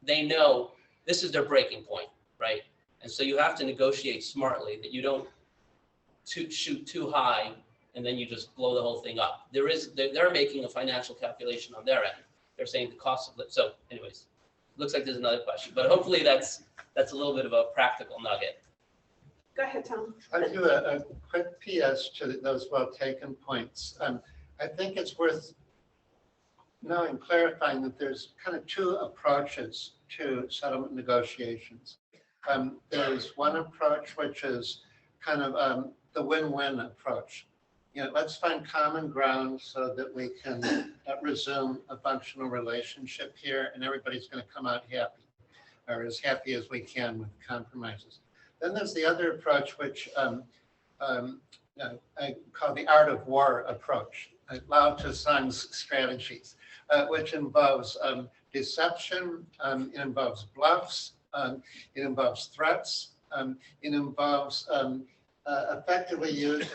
They know this is their breaking point, right? And so you have to negotiate smartly that you don't shoot too high and then you just blow the whole thing up. They're making a financial calculation on their end. They're saying the cost of it. So anyways, looks like there's another question, but hopefully that's a little bit of a practical nugget. Go ahead, Tom. I'll do a quick PS to those well-taken points. I think it's worth knowing, clarifying that there's kind of two approaches to settlement negotiations. There's one approach which is kind of the win-win approach. Let's find common ground so that we can resume a functional relationship here, and everybody's going to come out happy, or as happy as we can with compromises. Then there's the other approach, which I call the art of war approach, Lao Tzu-Sung's strategies, which involves deception, it involves bluffs, it involves threats, it involves effectively using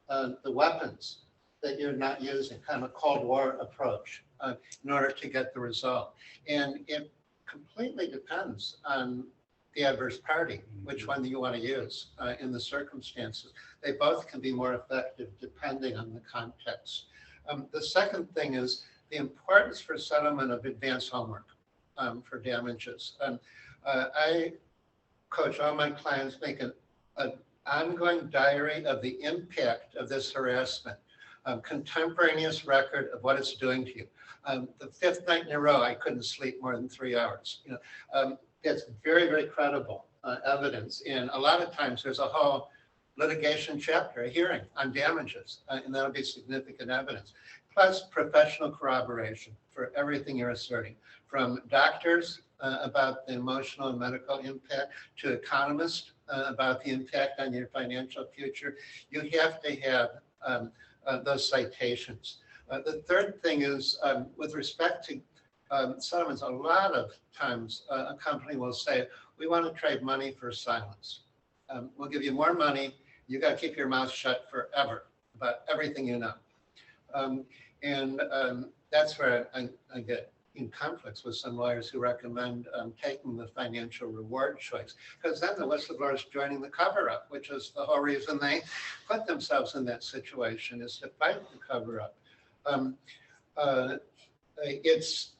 the weapons that you're not using, kind of a Cold War approach, in order to get the result. And it completely depends on the adverse party, which one you want to use in the circumstances. They both can be more effective depending on the context. The second thing is the importance for settlement of advance homework for damages. I coach all my clients, make an ongoing diary of the impact of this harassment, contemporaneous record of what it's doing to you. The fifth night in a row, I couldn't sleep more than 3 hours. That's very, very credible evidence. And a lot of times there's a whole litigation chapter, a hearing on damages, and that'll be significant evidence. Plus professional corroboration for everything you're asserting, from doctors about the emotional and medical impact to economists about the impact on your financial future. You have to have those citations. The third thing is with respect to settlements, a lot of times a company will say, we want to trade money for silence. We'll give you more money. You got to keep your mouth shut forever about everything you know. And that's where I get in conflicts with some lawyers who recommend taking the financial reward choice, because then the whistleblowers joining the cover-up, which is the whole reason they put themselves in that situation, is to fight the cover-up. It's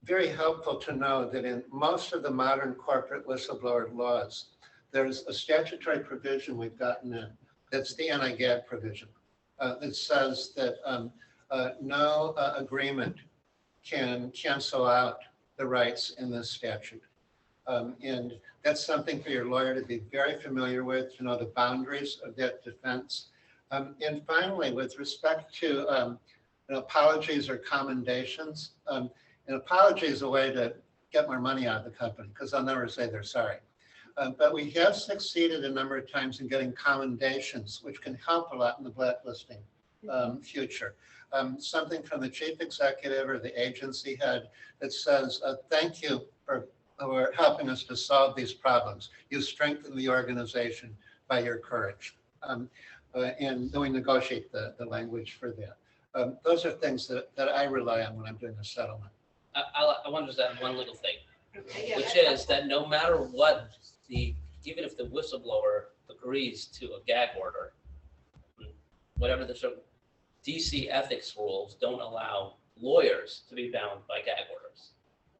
very helpful to know that in most of the modern corporate whistleblower laws, there's a statutory provision we've gotten in. That's the anti-gag provision. That says that no agreement can cancel out the rights in this statute. And that's something for your lawyer to be very familiar with, to know the boundaries of that defense. And finally, with respect to apologies or commendations, an apology is a way to get more money out of the company, because they'll never say they're sorry. But we have succeeded a number of times in getting commendations, which can help a lot in the blacklisting future. Something from the chief executive or the agency head that says, thank you for helping us to solve these problems. You strengthened the organization by your courage. And then we negotiate the language for that. Those are things that I rely on when I'm doing a settlement. I want to just add one little thing, Okay, yeah, which that's is that no matter what even if the whistleblower agrees to a gag order, whatever the DC ethics rules don't allow lawyers to be bound by gag orders.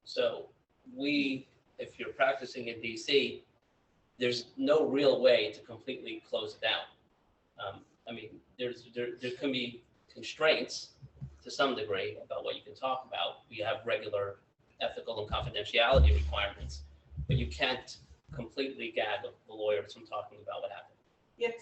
So if you're practicing in DC, there's no real way to completely close it down. I mean, there can be constraints to some degree about what you can talk about. We have regular ethical and confidentiality requirements, but you can't completely gag the lawyers from talking about what happened. Yes,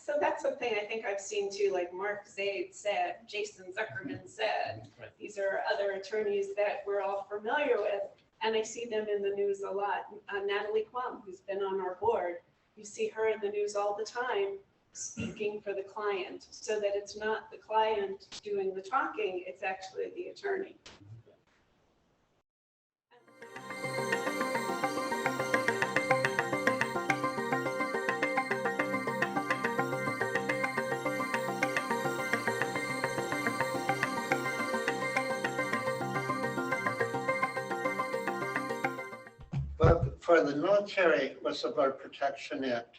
so that's something I think I've seen too, like Mark Zaid said, Jason Zuckerman said. Right. These are other attorneys that we're all familiar with, and I see them in the news a lot. Natalie Quam, who's been on our board, you see her in the news all the time speaking for the client, so that it's not the client doing the talking, it's actually the attorney. Well, for the Military Whistleblower Protection Act,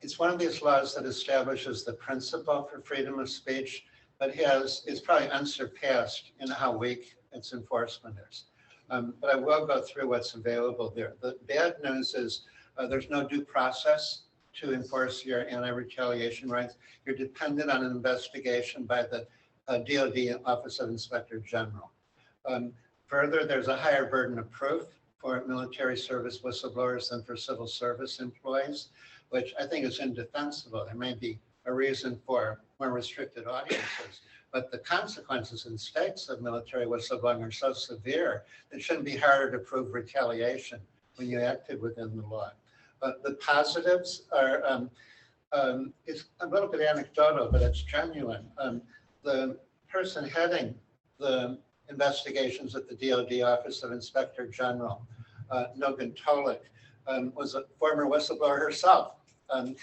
it's one of these laws that establishes the principle for freedom of speech, but is probably unsurpassed in how weak its enforcement is. But I will go through what's available there. The bad news is there's no due process to enforce your anti-retaliation rights. You're dependent on an investigation by the DoD Office of Inspector General. Further, there's a higher burden of proof for military service whistleblowers than for civil service employees, which I think is indefensible. There may be a reason for more restricted audiences, but the consequences in states of military whistleblowing are so severe that it shouldn't be harder to prove retaliation when you acted within the law. But the positives are, it's a little bit anecdotal, but it's genuine. The person heading the investigations at the DoD Office of Inspector General, Nogan Tolik, was a former whistleblower herself. And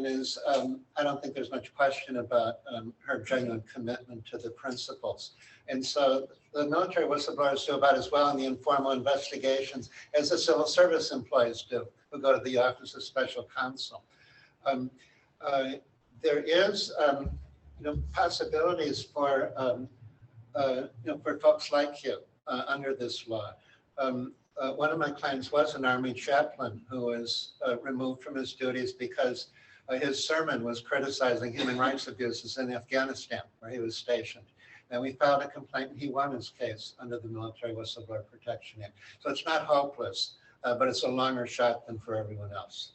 is, I don't think there's much question about her genuine commitment to the principles. And so the military whistleblowers do about as well in the informal investigations as the civil service employees do, who go to the Office of Special Counsel. There is, possibilities for, for folks like you under this law. One of my clients was an Army chaplain who was removed from his duties because his sermon was criticizing human rights abuses in Afghanistan, where he was stationed. And we filed a complaint, and he won his case under the Military Whistleblower Protection Act. So it's not hopeless, but it's a longer shot than for everyone else.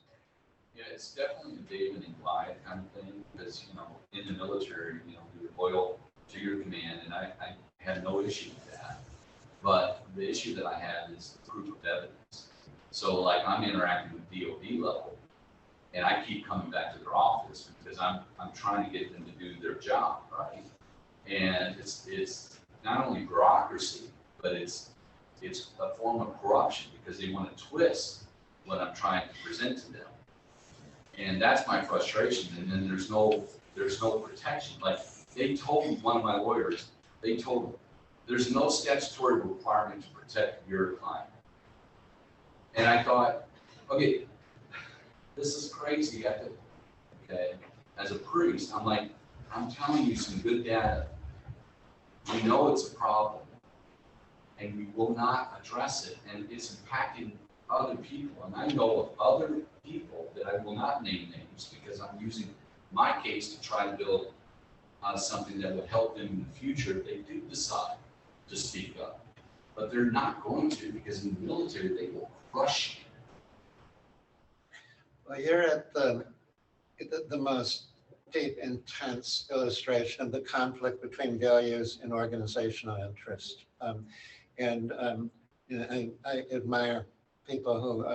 Yeah, it's definitely a David and Goliath kind of thing, because, in the military, you're loyal to your command, and I had no issue with that. But the issue that I have is the proof of evidence. So like I'm interacting with DoD level, and I keep coming back to their office because I'm trying to get them to do their job, right? And it's not only bureaucracy, but it's a form of corruption because they want to twist what I'm trying to present to them. And that's my frustration. And then there's no protection. Like they told one of my lawyers, they told me, there's no statutory requirement to protect your client. And I thought, okay, this is crazy. Okay, as a priest, I'm like, I'm telling you some good data. We know it's a problem, and we will not address it, and it's impacting other people. And I know of other people that I will not name names because I'm using my case to try to build something that would help them in the future if they do decide to speak up. But they're not going to, because in the military, they will crush you. Well, you're at the most deep, intense illustration of the conflict between values and organizational interest. I admire people who,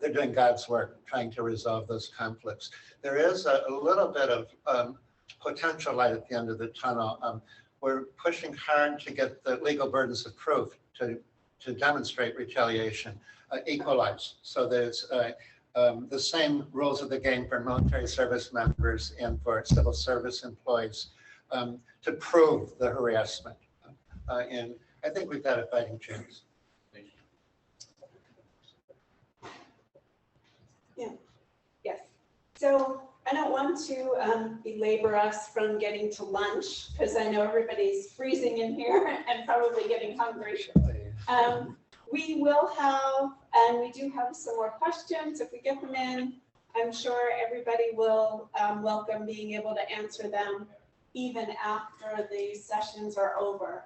they're doing God's work, trying to resolve those conflicts. There is a little bit of potential light at the end of the tunnel. We're pushing hard to get the legal burdens of proof to demonstrate retaliation equalized. So there's the same rules of the game for military service members and for civil service employees to prove the harassment. And I think we've got a fighting chance. Thank you. Yeah. Yes. So I don't want to belabor us from getting to lunch because I know everybody's freezing in here and probably getting hungry. We will have, and we do have some more questions. If we get them in, I'm sure everybody will welcome being able to answer them even after the sessions are over.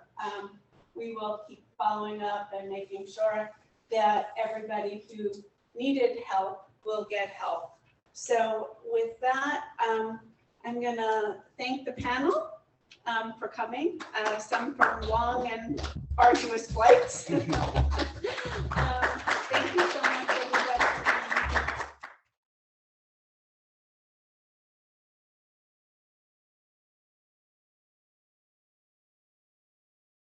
We will keep following up and making sure that everybody who needed help will get help. So with that, I'm going to thank the panel for coming, some from long and arduous flights.